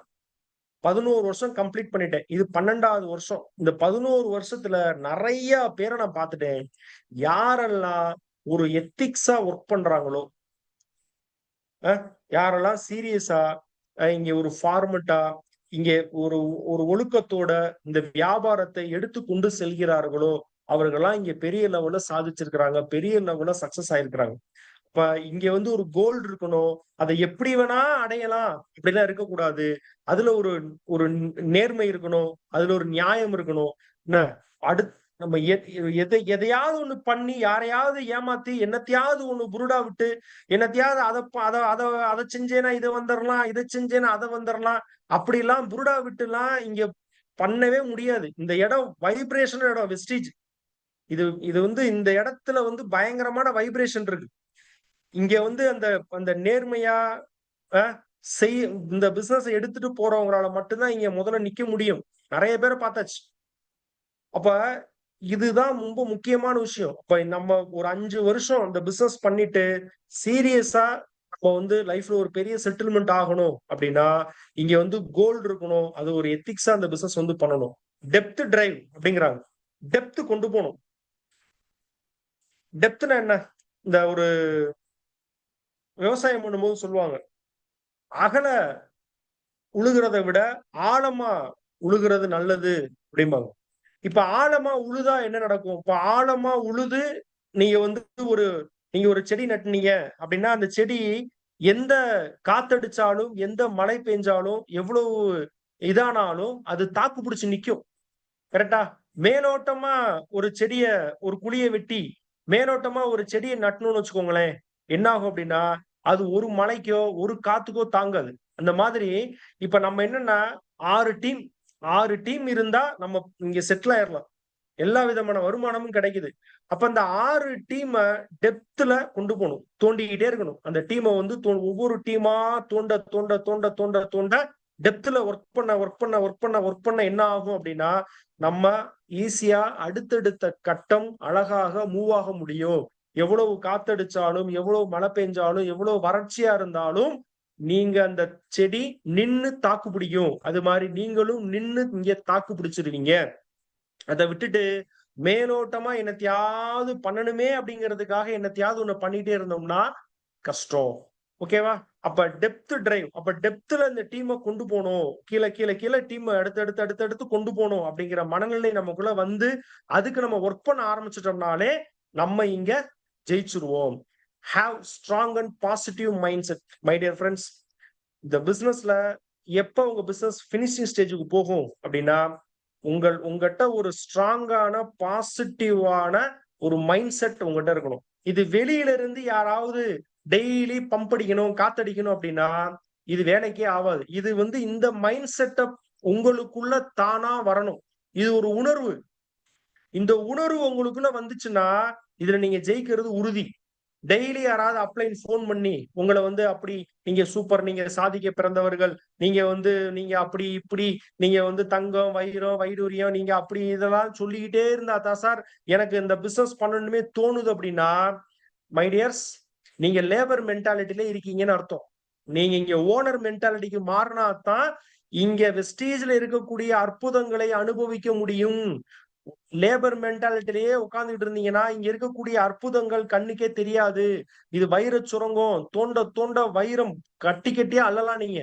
11 வருஷம் கம்ப்ளீட் பண்ணிட்டேன். இது 12வது வருஷம். இந்த 11 வருஷத்துல நிறைய பேரை நான் பார்த்துட்டேன். யாரெல்லாம் ஒரு எத்திக்ஸா ஒர்க் பண்றாங்களோ, யாரெல்லாம் சீரியஸா இங்க ஒரு ஃபார்மட்டா இங்கே ஒரு ஒரு ஒழுக்கத்தோட இந்த வியாபாரத்தை எடுத்து கொண்டு செல்கிறார்களோ அவர்கள்லாம் இங்க பெரிய லெவல்ல சாதிச்சிருக்கிறாங்க, பெரிய லெவல்ல சக்சஸ் ஆயிருக்கிறாங்க. இப்ப இங்க வந்து ஒரு கோல் இருக்கணும், அதை எப்படி வேணா அடையலாம் அப்படிலாம் இருக்கக்கூடாது. அதுல ஒரு ஒரு நேர்மை இருக்கணும், அதுல ஒரு நியாயம் இருக்கணும். என்ன அடுத்து நம்ம எதையாவது ஒண்ணு பண்ணி யாரையாவது ஏமாத்தி என்னத்தையாவது ஒண்ணு புருடா விட்டு என்னத்தையாவது அதை செஞ்சேன்னா இதை வந்துடலாம், இதை செஞ்சேன்னா அதை வந்துடலாம், அப்படிலாம் புருடா விட்டுலாம் இங்க பண்ணவே முடியாது. இந்த இடம் வைப்ரேஷன் இடம் வெஸ்டீஜ். இது இது வந்து இந்த இடத்துல வந்து பயங்கரமான வைப்ரேஷன் இருக்கு. இங்க வந்து அந்த அந்த நேர்மையா இந்த பிசினஸ் எடுத்துட்டு போறவங்களால மட்டும்தான் இங்க முதல்ல நிக்க முடியும். நிறைய பேரை பார்த்தாச்சு. அப்ப இதுதான் ரொம்ப முக்கியமான விஷயம். அப்ப நம்ம ஒரு 5 வருஷம் இந்த பிசினஸ் பண்ணிட்டு சீரியஸா நம்ம வந்து லைஃப்ல ஒரு பெரிய செட்டில்மெண்ட் ஆகணும் அப்படின்னா இங்க வந்து கோல்டு இருக்கணும். அது ஒரு எத்திக்ஸா அந்த பிசினஸ் வந்து பண்ணணும். டெப்த் டிரைவ் அப்படிங்கிறாங்க. டெப்த் கொண்டு போகணும். டெப்த்னா என்ன? இந்த ஒரு விவசாயம் பண்ணும்போது சொல்லுவாங்க, அகல உழுகிறத விட ஆழமா உழுகிறது நல்லது அப்படிம்பாங்க. இப்ப ஆழமா உழுதா என்ன நடக்கும்? இப்ப ஆழமா உழுது நீங்க வந்து நீங்க ஒரு செடி நட்டுனீங்க அப்படின்னா அந்த செடி எந்த காத்தடிச்சாலும் எந்த மழை பெஞ்சாலும் எவ்வளவு இதானாலும் அது தாக்கு பிடிச்சு நிக்கும். கரெக்டா? மேலோட்டமா ஒரு செடிய ஒரு குழிய வெட்டி மேலோட்டமா ஒரு செடியை நட்டணும்னு வச்சுக்கோங்களேன், என்ன ஆகும் அப்படின்னா அது ஒரு மழைக்கோ ஒரு காத்துக்கோ தாங்காது. அந்த மாதிரி இப்ப நம்ம என்னன்னா 6 டீம் இருந்தா நம்ம இங்க செட்டில் ஆயிரலாம். எல்லா விதமான வருமானமும் கிடைக்குது. அப்ப அந்த 6 டீம டெப்த்ல கொண்டு போகணும். தோண்டிக்கிட்டே இருக்கணும். அந்த டீம வந்து ஒவ்வொரு டீமா தோண்ட தோண்ட தோண்ட தோண்ட தோண்ட டெப்த்ல ஒர்க் பண்ண என்ன ஆகும் அப்படின்னா நம்ம ஈஸியா அடுத்தடுத்த கட்டம் அழகாக மூவ் ஆக முடியும். எவ்வளவு காத்தடிச்சாலும் எவ்வளவு மழை பெஞ்சாலும் எவ்வளவு வறட்சியா இருந்தாலும் நீங்க அந்த செடி நின்னு தாக்கு பிடிக்கும். அது மாதிரி நீங்களும் நின்னு இங்க தாக்கு பிடிச்சிருவீங்க. அதை விட்டுட்டு மேலோட்டமா என்னத்தையாவது பண்ணணுமே அப்படிங்கிறதுக்காக என்னத்தையாவது ஒண்ணு பண்ணிட்டே இருந்தோம்னா கஷ்டம். ஓகேவா? அப்ப டெப்த் டிரைவ். அப்ப டெப்த்ல இந்த டீமை கொண்டு போகணும். கீழே கீழே கீழே டீம் அடுத்தடுத்து கொண்டு போகணும் அப்படிங்கிற மனநிலை நமக்குள்ள வந்து அதுக்கு நம்ம ஒர்க் பண்ண ஆரம்பிச்சிட்டோம்னாலே நம்ம இங்க ஜெயிச்சிருவோம். Have strong and positive mindset my dear friends. இந்த பிசினஸ்ல எப்ப உங்க பிசினஸ் பினிஷிங் ஸ்டேஜுக்கு போகும் அப்படின்னா உங்ககிட்ட ஒரு ஸ்ட்ராங்கான பாசிட்டிவான ஒரு மைண்ட் செட் உங்ககிட்ட இருக்கணும். இது வெளியில இருந்து யாராவது டெய்லி பம்ப் அடிக்கணும் காத்தடிக்கணும் அப்படின்னா இது வேலைக்கே ஆகாது. இது வந்து இந்த மைண்ட் செட்டப் உங்களுக்குள்ள தானா வரணும். இது ஒரு உணர்வு. இந்த உணர்வு உங்களுக்குள்ள வந்துச்சுன்னா இதுல நீங்க ஜெயிக்கிறது உறுதி. டெய்லி யாராவது அப்ளைன் போன் பண்ணி உங்களை வந்து அப்படி நீங்க சூப்பர், நீங்க சாதிக்க பிறந்தவர்கள், நீங்க அப்படி இப்படி, நீங்க வந்து தங்கம் வைடூரியம் நீங்க அப்படி இதெல்லாம் சொல்லிக்கிட்டே இருந்தா தான் சார் எனக்கு இந்த பிசினஸ் பண்ணணுமே தோணுது அப்படின்னா மை டியர்ஸ் நீங்க லேபர் மென்டாலிட்டில இருக்கீங்கன்னு அர்த்தம். நீங்க இங்க ஓனர் மென்டாலிட்டிக்கு மாறினா தான் இங்க வெஸ்டீஜ்ல இருக்கக்கூடிய அற்புதங்களை அனுபவிக்க முடியும். லேபர் மென்டாலிட்டிலேயே உட்கார்ந்துட்டு இருந்தீங்கன்னா இங்க இருக்கக்கூடிய அற்புதங்கள் கண்ணுக்கே தெரியாது. இது வைர சுரங்கம், தோண்ட தோண்ட வைரம் கட்டி கட்டியா அல்லலாம் நீங்க.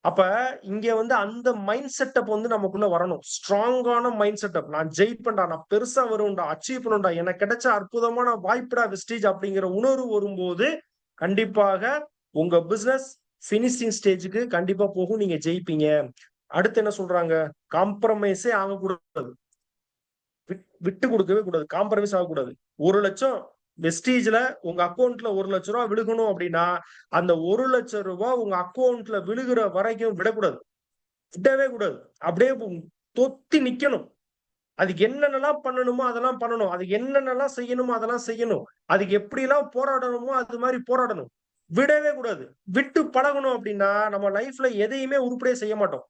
அப்ப இங்க வந்து அந்த மைண்ட் செட்டப் வந்து நமக்குள்ள வரணும். ஸ்ட்ராங்கான மைண்ட் செட்டப். நான் ஜெயிப்பேன்டா, நான் பெருசா வருவேன்டா, அச்சீவ் பண்ணுவேன்டா, எனக்கு கிடைச்ச அற்புதமான வாய்ப்புடா வெஸ்டீஜ் அப்படிங்கிற உணர்வு வரும்போது கண்டிப்பாக உங்க பிசினஸ் பினிஷிங் ஸ்டேஜுக்கு கண்டிப்பா போகும். நீங்க ஜெயிப்பீங்க. அடுத்து என்ன சொல்றாங்க? காம்ப்ரமைஸே ஆகக்கூடாது. விட்டு கொடுக்கவே கூடாது. காம்ப்ரமைஸ் ஆகக்கூடாது. 1 லட்சம் வெஸ்டீஜ்ல உங்க அக்கௌண்ட்ல 1 லட்சம் ரூபாய் விழுகணும் அப்படின்னா அந்த 1 லட்சம் ரூபாய் உங்க அக்கௌண்ட்ல விழுகிற வரைக்கும் விடக்கூடாது. விடவே கூடாது. அப்படியே தொத்தி நிக்கணும். அதுக்கு என்னென்னலாம் பண்ணணுமோ அதெல்லாம் பண்ணணும். அதுக்கு என்னென்னலாம் செய்யணுமோ அதெல்லாம் செய்யணும். அதுக்கு எப்படிலாம் போராடணுமோ அது மாரி போராடணும். விடவே கூடாது. விட்டு பழகணும் அப்படின்னா, நம்ம லைஃப்ல எதையுமே உருப்படியா செய்ய மாட்டோம்.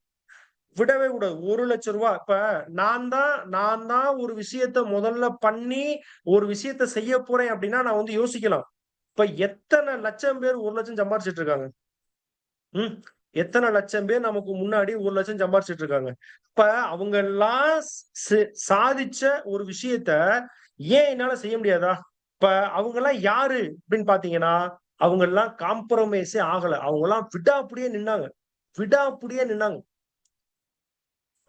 விடவே கூடாது. ரூ. 1,00,000 இப்ப நான் தான் ஒரு விஷயத்த முதல்ல பண்ணி, ஒரு விஷயத்த செய்ய போறேன் அப்படின்னா, நான் வந்து யோசிக்கலாம். இப்ப எத்தன லட்சம் பேர் 1,00,000 சம்பாரிச்சுட்டு இருக்காங்க? ம். எத்தன லட்சம் பேர் நமக்கு முன்னாடி 1,00,000 சம்பாரிச்சுட்டு இருக்காங்க. இப்ப அவங்கலாம் ஸ் சாதிச்ச ஒரு விஷயத்த ஏன் என்னால செய்ய முடியாதா? இப்ப அவங்கலாம் யாரு அப்படின்னு பார்த்தீங்கன்னா, அவங்கலாம் காம்ப்ரமைஸே ஆகல. அவங்கலாம் விடாப்பிடியே நின்னாங்க. விடாப்பிடியே நின்னாங்க.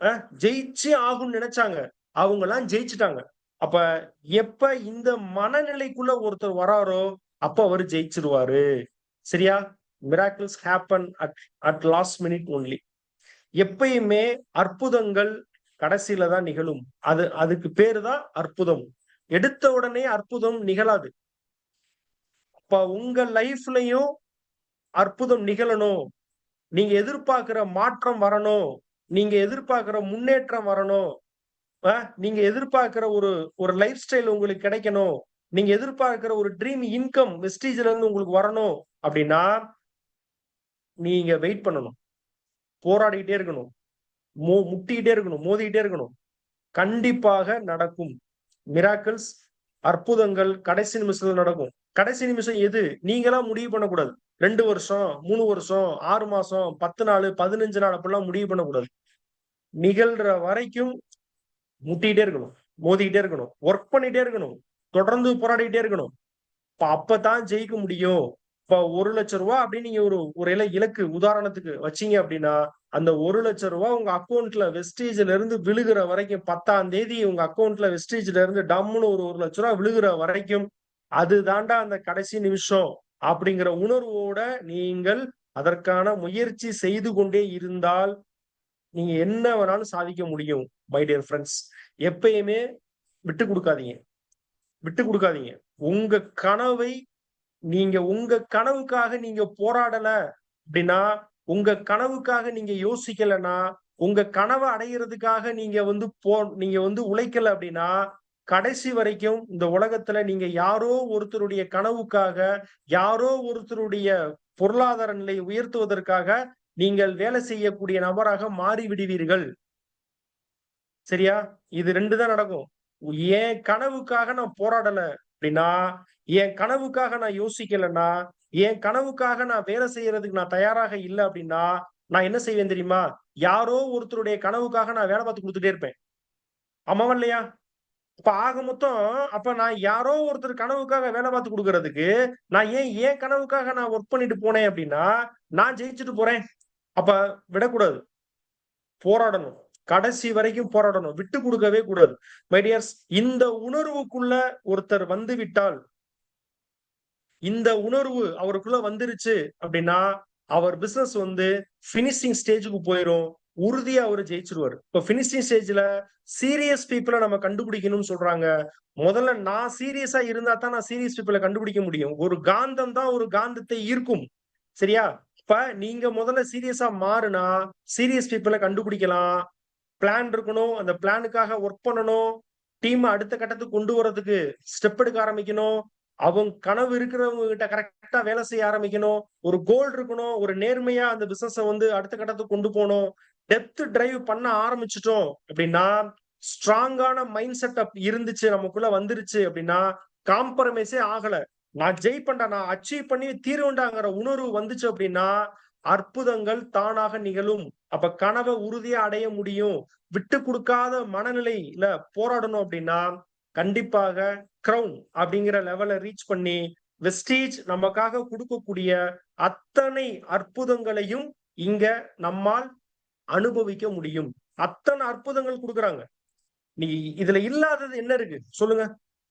அ ஜெயிச்சே ஆகும்னு நெனச்சாங்க. அவங்கலாம் ஜெயிச்சுட்டாங்க. அப்ப எப்ப இந்த மனநிலைக்குள்ள ஒருத்தர் வராரோ, அப்ப அவரு ஜெயிச்சுருவாரு. சரியா? Miracles happen at last minute only. எப்பயுமே அற்புதங்கள் கடைசில தான் நிகழும். அதுக்கு பேரு தான் அற்புதம். எடுத்த உடனே அற்புதம் நிகழாது. அப்ப உங்க லைஃப்லயும் அற்புதம் நிகழணும். நீங்க எதிர்பார்க்கிற மாற்றம் வரணும். நீங்க எதிர்பார்க்கிற முன்னேற்றம் வரணும். அ நீங்க எதிர்பார்க்கிற ஒரு ஒரு லைஃப் ஸ்டைல் உங்களுக்கு கிடைக்கணும். நீங்க எதிர்பார்க்கிற ஒரு ட்ரீம் இன்கம் வெஸ்டீஜ்ல இருந்து உங்களுக்கு வரணும் அப்டின்னா, நீங்க வெயிட் பண்ணணும். போராடிட்டே இருக்கணும். முட்டிக்கிட்டே இருக்கணும். மோதிக்கிட்டே இருக்கணும். கண்டிப்பாக நடக்கும். மிராக்கிள்ஸ், அற்புதங்கள் கடைசி நிமிஷத்துல நடக்கும். கடைசி நிமிஷம் எது? நீங்களா முடிவு பண்ணக்கூடாது. 2 வருஷம், 3 வருஷம், 6 மாசம், 10 நாளு, 15 நாள் அப்படிலாம் முடிவு பண்ணக்கூடாது. நிகழ்ற வரைக்கும் முட்டிக்கிட்டே இருக்கணும். மோதிக்கிட்டே இருக்கணும். வொர்க் பண்ணிட்டே இருக்கணும். தொடர்ந்து போராடிட்டே இருக்கணும். அப்பதான் ஜெயிக்க முடியும். இப்ப ரூ. 1,00,000 அப்படின்னு நீங்க ஒரு ஒரு இலக்கு உதாரணத்துக்கு வச்சீங்க அப்படின்னா, அந்த ரூ. 1,00,000 உங்க அக்கவுண்ட்ல வெஸ்டேஜ்ல இருந்து விழுகுற வரைக்கும் 10ஆம் தேதி உங்க அக்கவுண்ட்ல வெஸ்டேஜ்ல இருந்து டம்முன்னு ஒரு ரூ. 1,00,000 விழுகுற வரைக்கும், அது தாண்டா அந்த கடைசி நிமிஷம் அப்படிங்கிற உணர்வோட நீங்கள் அதற்கான முயற்சி செய்து கொண்டே இருந்தால், நீங்க என்ன வேணாலும் சாதிக்க முடியும். My dear friends. எப்பயுமே விட்டுக் குடுக்காதீங்க. விட்டுக் குடுக்காதீங்க. உங்க கனவை நீங்க உங்க கனவுக்காக நீங்க போராடல அப்படின்னா, உங்க கனவுக்காக நீங்க யோசிக்கலன்னா, உங்க கனவ அடையறதுக்காக நீங்க வந்து உழைக்கல அப்படின்னா, கடைசி வரைக்கும் இந்த உலகத்துல நீங்க யாரோ ஒருத்தருடைய கனவுக்காக, யாரோ ஒருத்தருடைய பொருளாதார நிலையை உயர்த்துவதற்காக நீங்கள் வேலை செய்யக்கூடிய நபராக மாறிவிடுவீர்கள். சரியா? இது 2 தான் நடக்கும். என் கனவுக்காக நான் போராடல அப்படின்னா, என் கனவுக்காக நான் யோசிக்கலன்னா, என் கனவுக்காக நான் வேலை செய்யறதுக்கு நான் தயாராக இல்ல அப்படின்னா, நான் என்ன செய்வேன் தெரியுமா? யாரோ ஒருத்தருடைய கனவுக்காக நான் வேலை பார்த்து குடுத்துட்டே இருப்பேன். ஆமாவா இல்லையா? அப்ப ஆக மொத்தம் அப்ப நான் யாரோ ஒருத்தர் கனவுக்காக வேலை பார்த்து குடுக்குறதுக்கு, நான் ஏன் என் கனவுக்காக நான் வொர்க் பண்ணிட்டு போனேன் அப்படின்னா, நான் ஜெயிச்சுட்டு போறேன். அப்ப விடக்கூடாது. போராடணும். கடைசி வரைக்கும் போராடணும். விட்டுக் குடுக்கவே கூடாது. மை டியர்ஸ், இந்த உணர்வுக்குள்ள ஒருத்தர் வந்துவிட்டால், இந்த உணர்வு அவருக்குள்ள வந்துருச்சு அப்படின்னா, அவர் பிசினஸ் வந்து பினிஷிங் ஸ்டேஜ்க்கு போயிரும். உறுதியா அவரு ஜெயிச்சுருவாரு. இப்ப பினிஷிங் ஸ்டேஜ்ல சீரியஸ் பீப்பிள நம்ம கண்டுபிடிக்கணும்னு சொல்றாங்க. முதல்ல நான் சீரியஸா இருந்தா தான் நான் சீரியஸ் பீப்பிள கண்டுபிடிக்க முடியும். ஒரு காந்தம் தான் ஒரு காந்தத்தை ஈர்க்கும். சரியா? இப்ப நீங்க முதல்ல சீரியஸா மாறுனா, சீரியஸ் பீப்பிள கண்டுபிடிக்கலாம். பிளான் இருக்கணும். அந்த பிளானுக்காக வொர்க் பண்ணணும். டீம அடுத்த கட்டத்துக்கு கொண்டு வரதுக்கு ஸ்டெப் எடுக்க ஆரம்பிக்கணும். அவங்க கனவு இருக்கிறவங்க கிட்ட கரெக்ட்டா வேலை செய்ய ஆரம்பிக்கணும். ஒரு கோல் இருக்கணும். ஒரு நேர்மையா அந்த பிசினஸ வந்து அடுத்த கட்டத்துக்கு கொண்டு போணும். டெப்த் டிரைவ் பண்ண ஆரம்பிச்சுட்டோம் அப்படின்னா, ஸ்ட்ராங்கான மைண்ட் செட்டப் இருந்துச்சு, நமக்குள்ள வந்துருச்சு அப்படின்னா, காம்ப்ரமைஸே ஆகல. நான் ஜெயிப்பேன்டா, நான் அச்சீவ் பண்ணி தீருவேன்டாங்கிற உணர்வு வந்துச்சு அப்படின்னா, அற்புதங்கள் தானாக நிகழும். அப்ப கனவ உறுதியா அடைய முடியும். விட்டுக் குடுக்காத மனநிலையில போராடணும் அப்படின்னா, கண்டிப்பாக கிரவுன் அப்படிங்கிற லெவல ரீச் பண்ணி, வெஸ்டீஜ் நமக்காக குடுக்கக்கூடிய அத்தனை அற்புதங்களையும் இங்க நம்மால் அனுபவிக்க முடியும். அத்தன அற்புதங்கள் குடுக்குறாங்க. நீ இதுல இல்லாதது என்ன இருக்கு? சொல்லுங்க.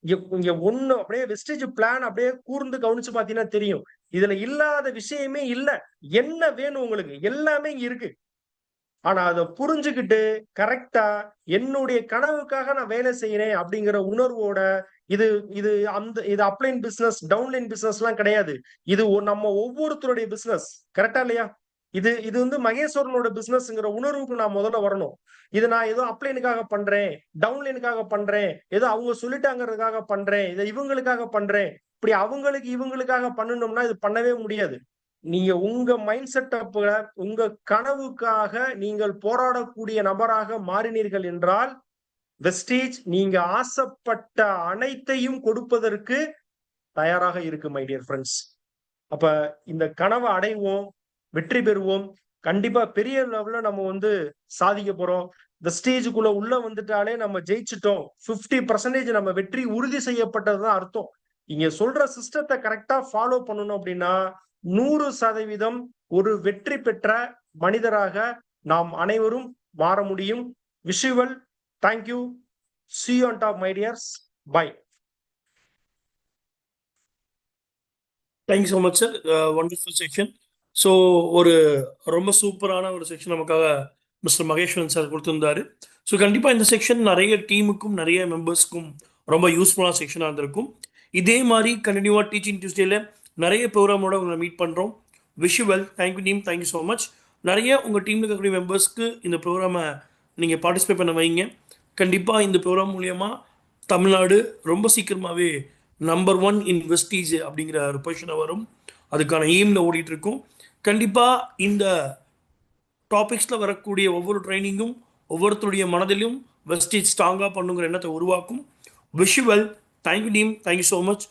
இங்க இங்க ஒண்ணு அப்படியே வெஸ்டேஜ் பிளான் அப்படியே கூர்ந்து கவனிச்சு பார்த்தீங்கன்னா தெரியும். இதுல இல்லாத விஷயமே இல்ல. என்ன வேணும் உங்களுக்கு? எல்லாமே இங்க இருக்கு. ஆனா அத புரிஞ்சுகிட்டு கரெக்ட்டா என்னுடைய கனவுக்காக நான் வேலை செய்றேன் அப்படிங்கிற உணர்வோட இது இது இது அப்லைன் பிசினஸ், டவுன்லைன் பிசினஸ்லாம் கிடையாது. இது நம்ம ஒவ்வொருத்தருடைய பிசினஸ். கரெக்ட்டா இல்லையா? இது இது வந்து மகேஸ்வரனோட பிசினஸ்ங்கிற உணர்வுக்கு நான் முதல்ல வரணும். இது நான் ஏதோ அப்ளைனுக்காக பண்றேன், டவுன்லைனுக்காக பண்றேன், ஏதோ அவங்க சொல்லிட்டாங்கிறதுக்காக பண்றேன், இதை இவங்களுக்காக பண்றேன். இப்படி அவங்களுக்கு இவங்களுக்காக பண்ணணும்னா இது பண்ணவே முடியாது. நீங்க உங்க மைண்ட் செட்டப்ல உங்க கனவுக்காக நீங்கள் போராடக்கூடிய நபராக மாறினீர்கள் என்றால் வெஸ்டீஜ் நீங்க ஆசைப்பட்ட அனைத்தையும் கொடுப்பதற்கு தயாராக இருக்கு மை டியர் ஃப்ரெண்ட்ஸ். அப்ப இந்த கனவை அடைவோம், வெற்றி பெறுவோம். கண்டிப்பா பெரிய லெவல்ல நம்ம வந்து சாதிக்க போறோம். இந்த ஸ்டேஜுக்குள்ள உள்ள வந்துட்டாலே நம்ம ஜெயிச்சிட்டோம். 50% நம்ம வெற்றி உறுதி செய்யப்பட்டதுதான் அர்த்தம். இங்க சொல்ற சிஸ்டத்தை கரெக்டா ஃபாலோ பண்ணணும் அப்படின்னா 100% ஒரு வெற்றி பெற்ற மனிதராக நாம் அனைவரும் மாற முடியும். Visual thank you. See you on top, my dears. Bye. Thank you so much sir, wonderful section. So ஒரு ரொம்ப சூப்பரான ஒரு செக்ஷன் நமக்காக மிஸ்டர் மகேஸ்வரன் சார் கொடுத்துருந்தாரு. ஸோ கண்டிப்பாக இந்த செக்ஷன் நிறைய டீமுக்கும் நிறைய மெம்பர்ஸ்க்கும் ரொம்ப யூஸ்ஃபுல்லான செக்ஷனாக இருந்திருக்கும். இதே மாதிரி கண்டினியூவாக டீச்சிங் டியூஸ்டேல நிறைய ப்ரோக்ராமோட உங்களை மீட் பண்ணுறோம். Visual thank you team, thank you so much. நிறைய உங்கள் டீமில் இருக்கக்கூடிய மெம்பர்ஸ்க்கு இந்த ப்ரோக்ராமை நீங்கள் பார்ட்டிசிபேட் பண்ண வைங்க. கண்டிப்பாக இந்த ப்ரோக்ராம் மூலயமா தமிழ்நாடு ரொம்ப சீக்கிரமாகவே நம்பர் 1 இன் வெஸ்டீஜ் அப்படிங்கிற ஒரு பொசிஷனை வரும். அதுக்கான எய்மில் ஓடிட்டுருக்கும். கண்டிப்பாக இந்த டாபிக்ஸில் வரக்கூடிய ஒவ்வொரு ட்ரைனிங்கும் ஒவ்வொருத்தருடைய மனதிலும் வெஸ்டீஜ் ஸ்ட்ராங்காக பண்ணுங்கிற எண்ணத்தை உருவாக்கும். Visual thank you team, thank you so much.